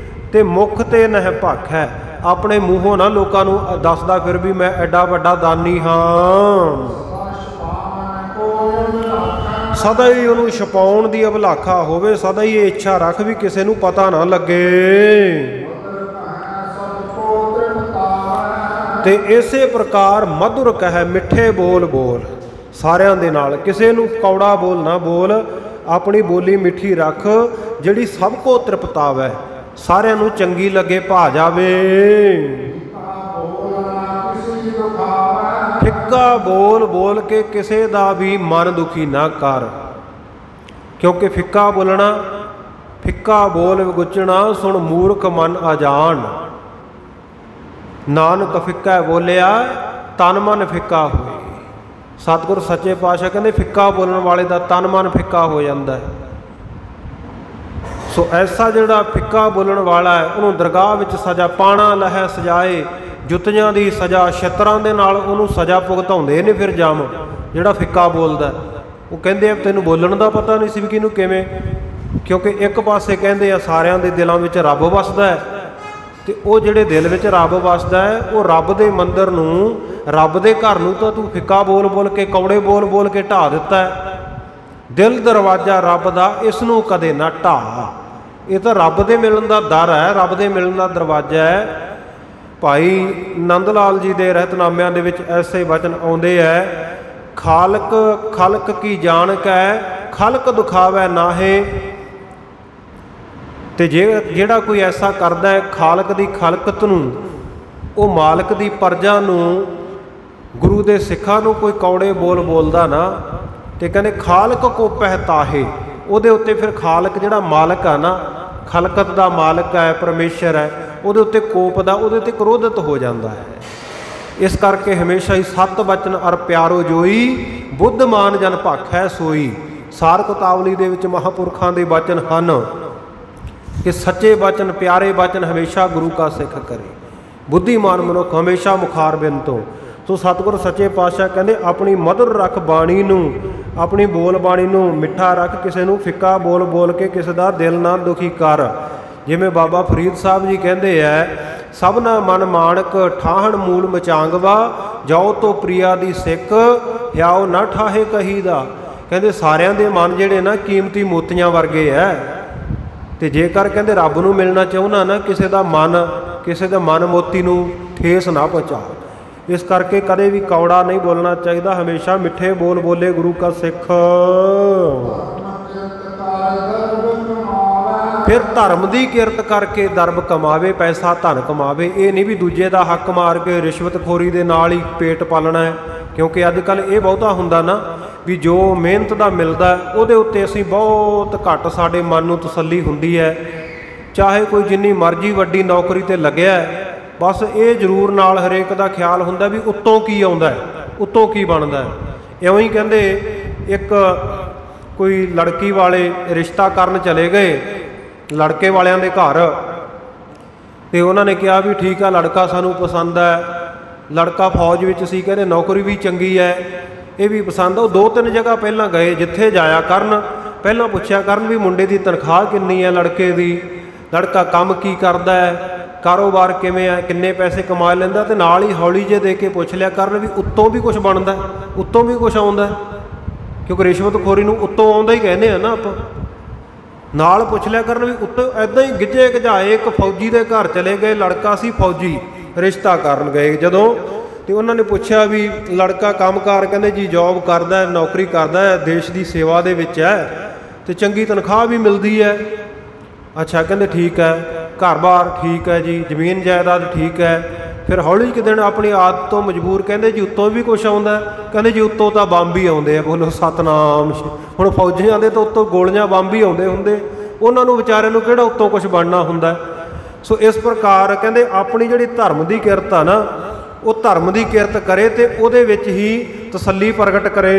ਤੇ ਮੁਖ ਤੇ ਨਹਿ ਭਖ ਹੈ, ਆਪਣੇ ਮੂੰਹੋਂ ਨਾ ਲੋਕਾਂ ਨੂੰ ਦੱਸਦਾ ਫਿਰ ਵੀ ਮੈਂ ਐਡਾ ਵੱਡਾ ਦਾਨੀ ਹਾਂ। ਸਦਾ ਹੀ ਉਹਨੂੰ ਛਪਾਉਣ ਦੀ ਅਭਿਲਾਖਾ ਹੋਵੇ, ਸਦਾ ਹੀ ਇਹ ਇੱਛਾ ਰੱਖ ਵੀ ਕਿਸੇ ਨੂੰ ਪਤਾ ਨਾ ਲੱਗੇ। ਤੇ ਇਸੇ ਪ੍ਰਕਾਰ ਮਧੁਰ ਕਹੈ ਮਿੱਠੇ ਬੋਲ ਬੋਲ, ਸਾਰਿਆਂ ਦੇ ਨਾਲ, ਕਿਸੇ ਨੂੰ ਕੌੜਾ ਬੋਲ ਨਾ ਬੋਲ, ਆਪਣੀ ਬੋਲੀ ਮਿੱਠੀ ਰੱਖ ਜਿਹੜੀ ਸਭ ਕੋ ਤ੍ਰਿਪਤਾਵੈ, ਸਾਰਿਆਂ ਨੂੰ ਚੰਗੀ ਲੱਗੇ, ਭਾ ਜਾਵੇ। ਫਿੱਕਾ ਬੋਲ ਬੋਲ ਕੇ ਕਿਸੇ ਦਾ ਵੀ ਮਨ ਦੁਖੀ ਨਾ ਕਰ, ਕਿਉਂਕਿ ਫਿੱਕਾ ਬੋਲਣਾ, ਫਿੱਕਾ ਬੋਲ ਵਿਗੁਚਣਾ, ਸੁਣ ਮੂਰਖ ਮਨ ਅਜਾਣ। ਨਾਨਕ ਫਿੱਕਾ ਬੋਲਿਆ ਤਨ ਮਨ ਫਿੱਕਾ ਹੋਏ। ਸਤਿਗੁਰ ਸੱਚੇ ਪਾਤਸ਼ਾਹ ਕਹਿੰਦੇ ਫਿੱਕਾ ਬੋਲਣ ਵਾਲੇ ਦਾ ਤਨ ਮਨ ਫਿੱਕਾ ਹੋ ਜਾਂਦਾ ਹੈ। ਸੋ ਐਸਾ ਜਿਹੜਾ ਫਿੱਕਾ ਬੋਲਣ ਵਾਲਾ ਹੈ ਉਹਨੂੰ ਦਰਗਾਹ ਵਿੱਚ ਸਜ਼ਾ ਪਾਣਾ ਲਹੈ ਸਜਾਏ, ਜੁੱਤੀਆਂ ਦੀ ਸਜ਼ਾ, ਛਿੱਤਰਾਂ ਦੇ ਨਾਲ ਉਹਨੂੰ ਸਜ਼ਾ ਭੁਗਤਾਉਂਦੇ ਨੇ ਫਿਰ ਜਮ। ਜਿਹੜਾ ਫਿੱਕਾ ਬੋਲਦਾ ਉਹ ਕਹਿੰਦੇ ਆ ਤੈਨੂੰ ਬੋਲਣ ਦਾ ਪਤਾ ਨਹੀਂ ਸੀ ਵੀ ਕਿਹਨੂੰ ਕਿਵੇਂ, ਕਿਉਂਕਿ ਇੱਕ ਪਾਸੇ ਕਹਿੰਦੇ ਆ ਸਾਰਿਆਂ ਦੇ ਦਿਲਾਂ ਵਿੱਚ ਰੱਬ ਵਸਦਾ ਹੈ, ਤੇ ਉਹ ਜਿਹੜੇ ਦਿਲ ਵਿੱਚ ਰੱਬ ਵਸਦਾ ਹੈ ਉਹ ਰੱਬ ਦੇ ਮੰਦਰ ਨੂੰ, ਰੱਬ ਦੇ ਘਰ ਨੂੰ ਤਾਂ ਤੂੰ ਫਿੱਕਾ ਬੋਲ ਬੋਲ ਕੇ, ਕੌੜੇ ਬੋਲ ਬੋਲ ਕੇ ਢਾਹ ਦਿੱਤਾ ਹੈ। ਦਿਲ ਦਰਵਾਜ਼ਾ ਰੱਬ ਦਾ, ਇਸ ਨੂੰ ਕਦੇ ਨਾ ਢਾਹ। ਇਹ ਤਾਂ ਰੱਬ ਦੇ ਮਿਲਣ ਦਾ ਦਰ ਹੈ, ਰੱਬ ਦੇ ਮਿਲਣ ਦਾ ਦਰਵਾਜ਼ਾ ਹੈ। ਭਾਈ ਨੰਦ ਲਾਲ ਜੀ ਦੇ ਰਹਿਤਨਾਮਿਆਂ ਦੇ ਵਿੱਚ ਐਸੇ ਵਚਨ ਆਉਂਦੇ ਹੈ, ਖਾਲਕ ਖਲਕ ਕੀ ਜਾਣ ਕੈ ਖਲਕ ਦੁਖਾਵੈ ਨਾਹੇ। ਤੇ ਜਿਹੜਾ ਕੋਈ ਐਸਾ ਕਰਦਾ ਹੈ ਖਾਲਕ ਦੀ ਖਲਕਤ ਨੂੰ, ਉਹ ਮਾਲਕ ਦੀ ਪਰਜਾ ਨੂੰ, ਗੁਰੂ ਦੇ ਸਿੱਖਾਂ ਨੂੰ ਕੋਈ ਕੌੜੇ ਬੋਲ ਬੋਲਦਾ ਨਾ, ਤੇ ਕਹਿੰਦੇ ਖਾਲਕ ਕੋ ਪਹਿਤਾਹੇ, ਉਹਦੇ ਉੱਤੇ ਫਿਰ ਖਾਲਕ ਜਿਹੜਾ ਮਾਲਕ ਆ ਨਾ, ਖਲਕਤ ਦਾ ਮਾਲਕ ਹੈ, ਪਰਮੇਸ਼ਰ ਹੈ, ਉਹਦੇ ਉੱਤੇ ਕੋਪ ਦਾ, ਉਹਦੇ ਉੱਤੇ ਕ੍ਰੋਧਿਤ ਹੋ ਜਾਂਦਾ ਹੈ। ਇਸ ਕਰਕੇ ਹਮੇਸ਼ਾ ਹੀ ਸਤ ਬਚਨ ਅਰ ਪਿਆਰੋ ਜੋਈ, ਬੁੱਧਮਾਨ ਜਨ ਭਾਖੈ ਸੋਈ। ਸਾਰ ਕਿਤਾਵਲੀ ਦੇ ਵਿੱਚ ਮਹਾਂਪੁਰਖਾਂ ਦੇ ਬਚਨ ਹਨ ਕਿ ਸੱਚੇ ਬਚਨ, ਪਿਆਰੇ ਬਚਨ ਹਮੇਸ਼ਾ ਗੁਰੂ ਕਾ ਸਿੱਖ ਕਰੇ, ਬੁੱਧੀਮਾਨ ਮਨੁੱਖ ਹਮੇਸ਼ਾ ਮੁਖਾਰਬਿੰਦ ਤੋਂ। ਸੋ ਸਤਿਗੁਰ ਸੱਚੇ ਪਾਤਸ਼ਾਹ ਕਹਿੰਦੇ ਆਪਣੀ ਮਧੁਰ ਰੱਖ ਬਾਣੀ ਨੂੰ, ਆਪਣੀ ਬੋਲ ਬਾਣੀ ਨੂੰ ਮਿੱਠਾ ਰੱਖ, ਕਿਸੇ ਨੂੰ ਫਿੱਕਾ ਬੋਲ ਬੋਲ ਕੇ ਕਿਸੇ ਦਾ ਦਿਲ ਨਾ ਦੁਖੀ ਕਰ। ਜਿਵੇਂ ਬਾਬਾ ਫਰੀਦ ਸਾਹਿਬ ਜੀ ਕਹਿੰਦੇ ਹੈ, ਸਭਨਾ ਮਨ ਮਾਣਕ ਠਾਹਣ ਮੂਲ ਮਚਾਂਗਵਾ, ਜਾਓ ਤੋ ਪ੍ਰਿਆ ਦੀ ਸਿੱਖ ਹਿਆਓ ਨਾ ਠਾਹੇ ਕਹੀਦਾ। ਕਹਿੰਦੇ ਸਾਰਿਆਂ ਦੇ ਮਨ ਜਿਹੜੇ ਨਾ ਕੀਮਤੀ ਮੋਤੀਆਂ ਵਰਗੇ ਹੈ, ਤੇ ਜੇਕਰ ਕਹਿੰਦੇ ਰੱਬ ਨੂੰ ਮਿਲਣਾ ਚਾਹੁੰਦਾ ਨਾ, ਕਿਸੇ ਦਾ ਮਨ ਮੋਤੀ ਨੂੰ ਠੇਸ ਨਾ ਪਹੁੰਚਾ। ਇਸ ਕਰਕੇ ਕਦੇ ਵੀ ਕੌੜਾ ਨਹੀਂ ਬੋਲਣਾ ਚਾਹੀਦਾ, ਹਮੇਸ਼ਾ ਮਿੱਠੇ ਬੋਲ ਬੋਲੇ ਗੁਰੂ ਕਾ ਸਿੱਖ। ਫਿਰ ਧਰਮ ਦੀ ਕਿਰਤ ਕਰਕੇ ਦਰਬ ਕਮਾਵੇ, ਪੈਸਾ ਧਨ ਕਮਾਵੇ। ਇਹ ਨਹੀਂ ਵੀ ਦੂਜੇ ਦਾ ਹੱਕ ਮਾਰ ਕੇ ਰਿਸ਼ਵਤਖੋਰੀ ਦੇ ਨਾਲ ਹੀ ਪੇਟ ਪਾਲਣਾ ਹੈ, ਕਿਉਂਕਿ ਅੱਜ ਕੱਲ੍ਹ ਇਹ ਬਹੁਤਾ ਹੁੰਦਾ ਨਾ ਵੀ ਜੋ ਮਿਹਨਤ ਦਾ ਮਿਲਦਾ ਉਹਦੇ ਉੱਤੇ ਅਸੀਂ ਬਹੁਤ ਘੱਟ, ਸਾਡੇ ਮਨ ਨੂੰ ਤਸੱਲੀ ਹੁੰਦੀ ਹੈ। ਚਾਹੇ ਕੋਈ ਜਿੰਨੀ ਮਰਜ਼ੀ ਵੱਡੀ ਨੌਕਰੀ 'ਤੇ ਲੱਗਿਆ, ਬਸ ਇਹ ਜ਼ਰੂਰ ਨਾਲ ਹਰੇਕ ਦਾ ਖਿਆਲ ਹੁੰਦਾ ਵੀ ਉੱਤੋਂ ਕੀ ਆਉਂਦਾ, ਉੱਤੋਂ ਕੀ ਬਣਦਾ। ਇਉਂ ਹੀ ਕਹਿੰਦੇ ਇੱਕ ਕੋਈ ਲੜਕੀ ਵਾਲੇ ਰਿਸ਼ਤਾ ਕਰਨ ਚਲੇ ਗਏ ਲੜਕੇ ਵਾਲਿਆਂ ਦੇ ਘਰ, ਤੇ ਉਹਨਾਂ ਨੇ ਕਿਹਾ ਵੀ ਠੀਕ ਆ ਲੜਕਾ ਸਾਨੂੰ ਪਸੰਦ ਹੈ, ਲੜਕਾ ਫੌਜ ਵਿੱਚ ਸੀ, ਕਹਿੰਦੇ ਨੌਕਰੀ ਵੀ ਚੰਗੀ ਹੈ, ਇਹ ਵੀ ਪਸੰਦ ਆ। ਉਹ 2-3 ਜਗ੍ਹਾ ਪਹਿਲਾਂ ਗਏ, ਜਿੱਥੇ ਜਾਇਆ ਕਰਨ ਪਹਿਲਾਂ ਪੁੱਛਿਆ ਕਰਨ ਵੀ ਮੁੰਡੇ ਦੀ ਤਨਖਾਹ ਕਿੰਨੀ ਹੈ, ਲੜਕੇ ਦੀ, ਲੜਕਾ ਕੰਮ ਕੀ ਕਰਦਾ ਹੈ, ਕਾਰੋਬਾਰ ਕਿਵੇਂ ਹੈ, ਕਿੰਨੇ ਪੈਸੇ ਕਮਾ ਲੈਂਦਾ, ਤੇ ਨਾਲ ਹੀ ਹੌਲੀ ਜਿਹੇ ਦੇ ਕੇ ਪੁੱਛ ਲਿਆ ਕਰਨ ਵੀ ਉੱਤੋਂ ਵੀ ਕੁਛ ਬਣਦਾ, ਉੱਤੋਂ ਵੀ ਕੁਛ ਆਉਂਦਾ, ਕਿਉਂਕਿ ਰਿਸ਼ਵਤਖੋਰੀ ਨੂੰ ਉੱਤੋਂ ਆਉਂਦਾ ਹੀ ਕਹਿੰਦੇ ਆ ਨਾ ਆਪਾਂ। ਨਾਲ ਪੁੱਛ ਲਿਆ ਕਰਨ ਵੀ ਉੱਤੋਂ। ਇੱਦਾਂ ਹੀ ਗਿੱਝੇ ਗਝਾਏ ਇੱਕ ਫੌਜੀ ਦੇ ਘਰ ਚਲੇ ਗਏ, ਲੜਕਾ ਸੀ ਫੌਜੀ, ਰਿਸ਼ਤਾ ਕਰਨ ਗਏ ਜਦੋਂ, ਤੇ ਉਹਨਾਂ ਨੇ ਪੁੱਛਿਆ ਵੀ ਲੜਕਾ ਕੰਮਕਾਰ, ਕਹਿੰਦੇ ਜੀ ਜੋਬ ਕਰਦਾ, ਨੌਕਰੀ ਕਰਦਾ, ਦੇਸ਼ ਦੀ ਸੇਵਾ ਦੇ ਵਿੱਚ ਹੈ, ਤੇ ਚੰਗੀ ਤਨਖਾਹ ਵੀ ਮਿਲਦੀ ਹੈ। ਅੱਛਾ, ਕਹਿੰਦੇ ਠੀਕ ਹੈ, ਘਰ-ਬਾਰ ਠੀਕ ਹੈ ਜੀ, ਜ਼ਮੀਨ ਜਾਇਦਾਦ ਠੀਕ ਹੈ। ਫਿਰ ਹੌਲੀ ਇੱਕ ਦਿਨ ਆਪਣੀ ਆਦਤ ਤੋਂ ਮਜਬੂਰ ਕਹਿੰਦੇ ਜੀ ਉੱਤੋਂ ਵੀ ਕੁਛ ਆਉਂਦਾ, ਕਹਿੰਦੇ ਜੀ ਉੱਤੋਂ ਤਾਂ ਬੰਬ ਹੀ ਆਉਂਦੇ ਆ, ਬੋਲੋ ਸਤਨਾਮ। ਹੁਣ ਫੌਜੀਆਂ ਦੇ ਤਾਂ ਉੱਤੋਂ ਗੋਲੀਆਂ ਬੰਬ ਹੀ ਆਉਂਦੇ ਹੁੰਦੇ, ਉਹਨਾਂ ਨੂੰ ਵਿਚਾਰਿਆਂ ਨੂੰ ਕਿਹੜਾ ਉੱਤੋਂ ਕੁਛ ਬਣਨਾ ਹੁੰਦਾ। ਸੋ ਇਸ ਪ੍ਰਕਾਰ ਕਹਿੰਦੇ ਆਪਣੀ ਜਿਹੜੀ ਧਰਮ ਦੀ ਕਿਰਤ ਆ ਨਾ, ਉਹ ਧਰਮ ਦੀ ਕਿਰਤ ਕਰੇ ਤੇ ਉਹਦੇ ਵਿੱਚ ਹੀ ਤਸੱਲੀ ਪ੍ਰਗਟ ਕਰੇ।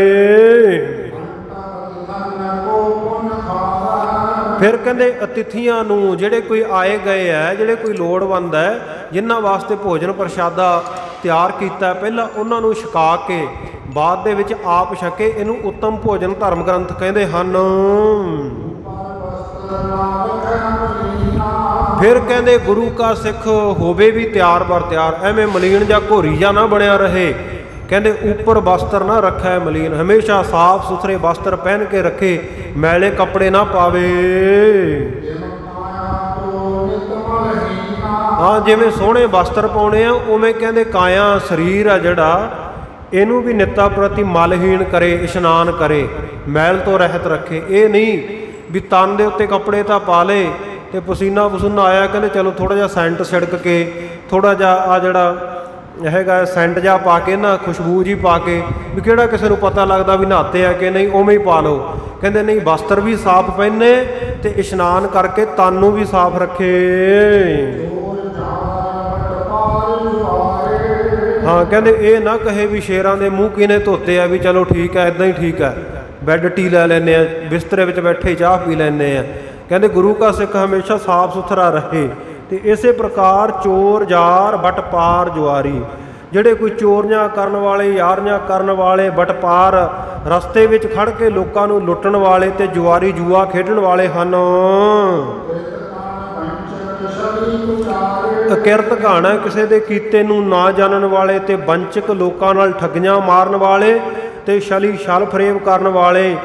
ਫਿਰ ਕਹਿੰਦੇ ਅਤਿਥੀਆਂ ਨੂੰ, ਜਿਹੜੇ ਕੋਈ ਆਏ ਗਏ ਹੈ, ਜਿਹੜੇ ਕੋਈ ਲੋੜਵੰਦ ਹੈ, ਜਿਨ੍ਹਾਂ ਵਾਸਤੇ ਭੋਜਨ ਪ੍ਰਸ਼ਾਦਾ ਤਿਆਰ ਕੀਤਾ, ਪਹਿਲਾਂ ਉਹਨਾਂ ਨੂੰ ਛਕਾ ਕੇ ਬਾਅਦ ਦੇ ਵਿੱਚ ਆਪ ਛਕੇ, ਇਹਨੂੰ ਉੱਤਮ ਭੋਜਨ ਧਰਮ ਗ੍ਰੰਥ ਕਹਿੰਦੇ ਹਨ। ਫਿਰ ਕਹਿੰਦੇ ਗੁਰੂ ਕਾ ਸਿੱਖ ਹੋਵੇ ਵੀ ਤਿਆਰ ਬਰ ਤਿਆਰ, ਐਵੇਂ ਮਲੀਨ ਜਾਂ ਘੋਰੀ ਜਾਂ ਨਾ ਬਣਿਆ ਰਹੇ। ਕਹਿੰਦੇ ਉੱਪਰ ਵਸਤਰ ਨਾ ਰੱਖੈ ਮਲੀਨ, ਹਮੇਸ਼ਾ ਸਾਫ ਸੁਥਰੇ ਵਸਤਰ ਪਹਿਨ ਕੇ ਰੱਖੇ, ਮੈਲੇ ਕੱਪੜੇ ਨਾ ਪਾਵੇ। ਹਾਂ, ਜਿਵੇਂ ਸੋਹਣੇ ਵਸਤਰ ਪਾਉਣੇ ਆ, ਉਵੇਂ ਕਹਿੰਦੇ ਕਾਇਆ ਸਰੀਰ ਆ ਜਿਹੜਾ, ਇਹਨੂੰ ਵੀ ਨਿੱਤਾ ਪ੍ਰਤੀ ਮਲਹੀਣ ਕਰੇ, ਇਸ਼ਨਾਨ ਕਰੇ, ਮੈਲ ਤੋਂ ਰਹਿਤ ਰੱਖੇ। ਇਹ ਨਹੀਂ ਵੀ ਤਨ ਦੇ ਉੱਤੇ ਕੱਪੜੇ ਤਾਂ ਪਾ ਲਏ ਤੇ ਪਸੀਨਾ ਪਸੂਨਾ ਆਇਆ, ਕਹਿੰਦੇ ਚਲੋ ਥੋੜ੍ਹਾ ਜਿਹਾ ਸੈਂਟ ਛਿੜਕ ਕੇ, ਥੋੜ੍ਹਾ ਜਿਹਾ ਆ ਜਿਹੜਾ ਹੈਗਾ ਸੈਂਟ ਜਿਹਾ ਪਾ ਕੇ ਨਾ, ਖੁਸ਼ਬੂ ਜੀ ਪਾ ਕੇ, ਵੀ ਕਿਹੜਾ ਕਿਸੇ ਨੂੰ ਪਤਾ ਲੱਗਦਾ ਵੀ ਨਹਾਤੇ ਆ ਕਿ ਨਹੀਂ, ਉਵੇਂ ਹੀ ਪਾ ਲਓ। ਕਹਿੰਦੇ ਨਹੀਂ, ਵਸਤਰ ਵੀ ਸਾਫ਼ ਪਹਿਨੇ ਤੇ ਇਸ਼ਨਾਨ ਕਰਕੇ ਤਨ ਨੂੰ ਵੀ ਸਾਫ਼ ਰੱਖੇ। ਹਾਂ, ਕਹਿੰਦੇ ਇਹ ਨਾ ਕਹੇ ਵੀ ਸ਼ੇਰਾਂ ਦੇ ਮੂੰਹ ਕਿਹਨੇ ਧੋਤੇ ਆ, ਵੀ ਚਲੋ ਠੀਕ ਹੈ, ਇੱਦਾਂ ਹੀ ਠੀਕ ਹੈ, ਬੈੱਡ ਟੀ ਲੈ ਲੈਂਦੇ ਆ, ਬਿਸਤਰੇ ਵਿੱਚ ਬੈਠੇ ਚਾਹ ਪੀ ਲੈਂਦੇ ਆ। ਕਹਿੰਦੇ ਗੁਰੂ ਕਾ ਸਿੱਖ ਹਮੇਸ਼ਾ ਸਾਫ਼ ਸੁਥਰਾ ਰਹੇ। ਤੇ ਇਸੇ ਪ੍ਰਕਾਰ ਚੋਰ ਜਾਰ ਬਟਪਾਰ ਜੁਆਰੀ, ਜਿਹੜੇ ਕੋਈ ਚੋਰੀਆਂ ਕਰਨ ਵਾਲੇ, ਯਾਰੀਆਂ ਕਰਨ ਵਾਲੇ, ਬਟਪਾਰ ਰਸਤੇ ਵਿੱਚ ਖੜ ਕੇ ਲੋਕਾਂ ਨੂੰ ਲੁੱਟਣ ਵਾਲੇ, ਤੇ ਜੁਆਰੀ ਜੂਆ ਖੇਡਣ ਵਾਲੇ ਹਨ। ਅਕਿਰਤ ਘਾਣਾ, ਕਿਸੇ ਦੇ ਕੀਤੇ ਨੂੰ ਨਾ ਜਾਣਨ ਵਾਲੇ, ਤੇ ਵੰਚਕ ਲੋਕਾਂ ਨਾਲ ਠੱਗੀਆਂ ਮਾਰਨ ਵਾਲੇ, ਤੇ ਛਲੀ ਛਲ ਫਰੇਬ ਕਰਨ ਵਾਲੇ,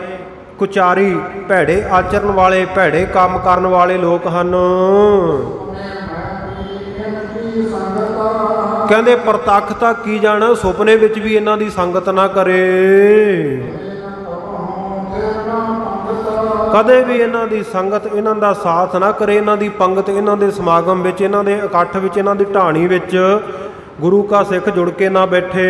ਕੁਚਾਰੀ ਭੈੜੇ ਆਚਰਨ ਵਾਲੇ, ਭੈੜੇ ਕੰਮ ਕਰਨ ਵਾਲੇ ਲੋਕ ਹਨ। ਕਹਿੰਦੇ ਪ੍ਰਤੱਖ ਤਾਂ ਕੀ ਜਾਣਾ, ਸੁਪਨੇ ਵਿੱਚ ਵੀ ਇਹਨਾਂ ਦੀ ਸੰਗਤ ਨਾ ਕਰੇ, ਕਦੇ ਵੀ ਇਹਨਾਂ ਦੀ ਸੰਗਤ, ਇਹਨਾਂ ਦਾ ਸਾਥ ਨਾ ਕਰੇ, ਇਹਨਾਂ ਦੀ ਪੰਗਤ, ਇਹਨਾਂ ਦੇ ਸਮਾਗਮ ਵਿੱਚ, ਇਹਨਾਂ ਦੇ ਇਕੱਠ ਵਿੱਚ, ਇਹਨਾਂ ਦੀ ਢਾਣੀ ਵਿੱਚ ਗੁਰੂ ਕਾ ਸਿੱਖ ਜੁੜ ਕੇ ਨਾ ਬੈਠੇ।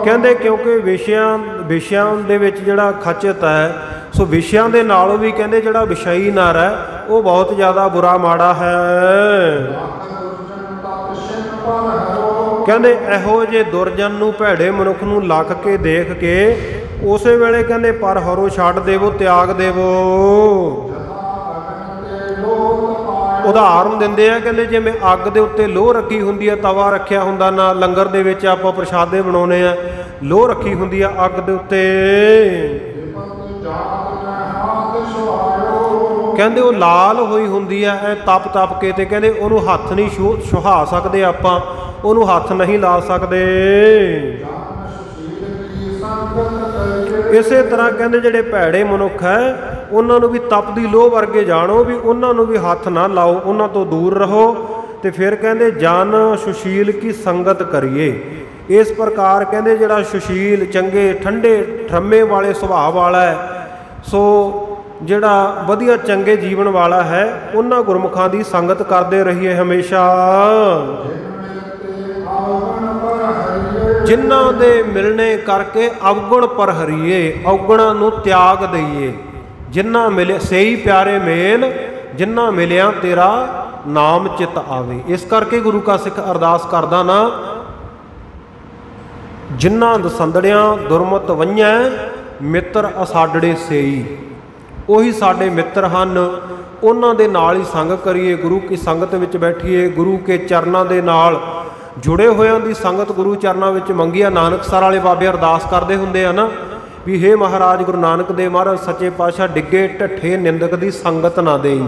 ਕਹਿੰਦੇ ਕਿਉਂਕਿ ਵਿਸ਼ਿਆਂ ਦੇ ਵਿੱਚ ਜਿਹੜਾ ਖਚਤ ਹੈ, ਸੋ ਵਿਸ਼ਿਆਂ ਦੇ ਨਾਲੋਂ ਵੀ ਕਹਿੰਦੇ ਜਿਹੜਾ ਵਿਸ਼ਈ ਨਰ ਹੈ ਉਹ ਬਹੁਤ ਜ਼ਿਆਦਾ ਬੁਰਾ ਮਾੜਾ ਹੈ। ਕਹਿੰਦੇ ਇਹੋ ਜਿਹੇ ਦੁਰਜਨ ਨੂੰ, ਭੈੜੇ ਮਨੁੱਖ ਨੂੰ ਲੱਖ ਕੇ ਦੇਖ ਕੇ ਉਸੇ ਵੇਲੇ ਕਹਿੰਦੇ ਪਰ ਹਰੋ ਛੱਡ ਦੇਵੋ, ਤਿਆਗ ਦੇਵੋ। ਉਦਾਹਰਨ ਦਿੰਦੇ ਆ, ਕਹਿੰਦੇ ਜਿਵੇਂ ਅੱਗ ਦੇ ਉੱਤੇ ਲੋਹ ਰੱਖੀ ਹੁੰਦੀ ਹੈ, ਤਵਾ ਰੱਖਿਆ ਹੁੰਦਾ ਨਾ, ਲੰਗਰ ਦੇ ਵਿੱਚ ਆਪਾਂ ਪ੍ਰਸ਼ਾਦੇ ਬਣਾਉਂਦੇ ਆ, ਲੋਹ ਰੱਖੀ ਹੁੰਦੀ ਆ ਅੱਗ ਦੇ ਉੱਤੇ। ਕਹਿੰਦੇ ਉਹ ਲਾਲ ਹੋਈ ਹੁੰਦੀ ਆ ਇਹ ਤਪ ਤਪ ਕੇ, ਤੇ ਕਹਿੰਦੇ ਉਹਨੂੰ ਹੱਥ ਨਹੀਂ ਛੁਹਾ ਸਕਦੇ ਆਪਾਂ, ਉਹਨੂੰ ਹੱਥ ਨਹੀਂ ਲਾ ਸਕਦੇ। ਇਸੇ ਤਰ੍ਹਾਂ ਕਹਿੰਦੇ ਜਿਹੜੇ ਭੈੜੇ ਮਨੁੱਖ ਹੈ ਉਹਨਾਂ ਨੂੰ ਵੀ ਤਪਦੀ ਲੋਹ ਵਰਗੇ ਜਾਣੋ, ਵੀ ਉਹਨਾਂ ਨੂੰ ਵੀ ਹੱਥ ਨਾ ਲਾਓ, ਉਹਨਾਂ ਤੋਂ ਦੂਰ ਰਹੋ। ਤੇ ਫਿਰ ਕਹਿੰਦੇ ਜਨ ਸੁਸ਼ੀਲ ਕੀ ਸੰਗਤ ਕਰੀਏ। ਇਸ ਪ੍ਰਕਾਰ ਕਹਿੰਦੇ ਜਿਹੜਾ ਸੁਸ਼ੀਲ, ਚੰਗੇ, ਠੰਡੇ ਠਰਮੇ ਵਾਲੇ ਸੁਭਾਅ ਵਾਲਾ ਹੈ, ਸੋ ਜਿਹੜਾ ਵਧੀਆ ਚੰਗੇ ਜੀਵਨ ਵਾਲਾ ਹੈ, ਉਹਨਾਂ ਗੁਰਮੁਖਾਂ ਦੀ ਸੰਗਤ ਕਰਦੇ ਰਹੀਏ ਹਮੇਸ਼ਾ। ਜਿਨ੍ਹਾਂ ਦੇ ਮਿਲਣੇ ਕਰਕੇ ਅਵਗੁਣ ਪਰ ਹਰੀਏ, ਅਵਗੁਣਾਂ ਨੂੰ ਤਿਆਗ ਦਈਏ। ਜਿਨ੍ਹਾਂ ਮਿਲੇ ਸਹੀ ਪਿਆਰੇ ਮੇਲ, ਜਿਨ੍ਹਾਂ ਮਿਲਿਆ ਤੇਰਾ ਨਾਮ ਚਿਤ ਆਵੇ। ਇਸ ਕਰਕੇ ਗੁਰੂ ਕਾ ਸਿੱਖ ਅਰਦਾਸ ਕਰਦਾ ਨਾ, ਜਿਨ੍ਹਾਂ ਦਸੰਦੜਿਆਂ ਦੁਰਮਤ ਵੰਝੈ ਮਿੱਤਰ ਅਸਾਡੜੇ ਸੇਈ। ਉਹੀ ਸਾਡੇ ਮਿੱਤਰ ਹਨ, ਉਹਨਾਂ ਦੇ ਨਾਲ ਹੀ ਸੰਗ ਕਰੀਏ, ਗੁਰੂ ਕੀ ਸੰਗਤ ਵਿੱਚ ਬੈਠੀਏ, ਗੁਰੂ ਕੇ ਚਰਨਾਂ ਦੇ ਨਾਲ ਜੁੜੇ ਹੋਇਆਂ ਦੀ ਸੰਗਤ ਗੁਰੂ ਚਰਨਾਂ ਵਿੱਚ ਮੰਗੀਆ। ਨਾਨਕਸਰ ਵਾਲੇ ਬਾਬੇ ਅਰਦਾਸ ਕਰਦੇ ਹੁੰਦੇ ਆ ਨਾ ਵੀ ਹੇ ਮਹਾਰਾਜ ਗੁਰੂ ਨਾਨਕ ਦੇਵ ਮਹਾਰਾਜ ਸੱਚੇ ਪਾਤਸ਼ਾਹ ਡਿੱਗੇ ਢੱਠੇ ਨਿੰਦਕ ਦੀ ਸੰਗਤ ਨਾ ਦੇਈ।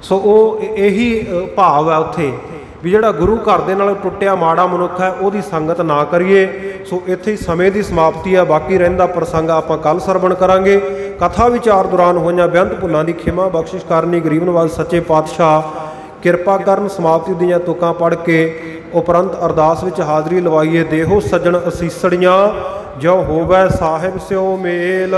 ਸੋ ਉਹ ਇਹੀ ਭਾਵ ਹੈ ਉੱਥੇ ਵੀ ਜਿਹੜਾ ਗੁਰੂ ਘਰ ਦੇ ਨਾਲ ਟੁੱਟਿਆ ਮਾੜਾ ਮਨੁੱਖ ਹੈ ਉਹਦੀ ਸੰਗਤ ਨਾ ਕਰੀਏ। ਸੋ ਇੱਥੇ ਹੀ ਸਮੇਂ ਦੀ ਸਮਾਪਤੀ ਆ, ਬਾਕੀ ਰਹਿੰਦਾ ਪ੍ਰਸੰਗ ਆਪਾਂ ਕੱਲ੍ਹ ਸਰਵਣ ਕਰਾਂਗੇ। ਕਥਾ ਵਿਚਾਰ ਦੌਰਾਨ ਹੋਈਆਂ ਬੇਅੰਤ ਭੁੱਲਾਂ ਦੀ ਖਿਮਾ ਬਖਸ਼ਿਸ਼ ਕਰਨੀ ਗਰੀਬ ਨਵਾਜ਼ ਸੱਚੇ ਪਾਤਸ਼ਾਹ ਕਿਰਪਾ ਕਰਨ। ਸਮਾਪਤੀ ਦੀਆਂ ਤੁਕਾਂ ਪੜ੍ਹ ਕੇ ਉਪਰੰਤ ਅਰਦਾਸ ਵਿੱਚ ਹਾਜ਼ਰੀ ਲਵਾਈਏ। ਦੇਹੋ ਸੱਜਣ ਅਸੀਸੜੀਆਂ ਜੋ ਹੋਵੈ ਸਾਹਿਬ ਸਿਓ ਮੇਲ।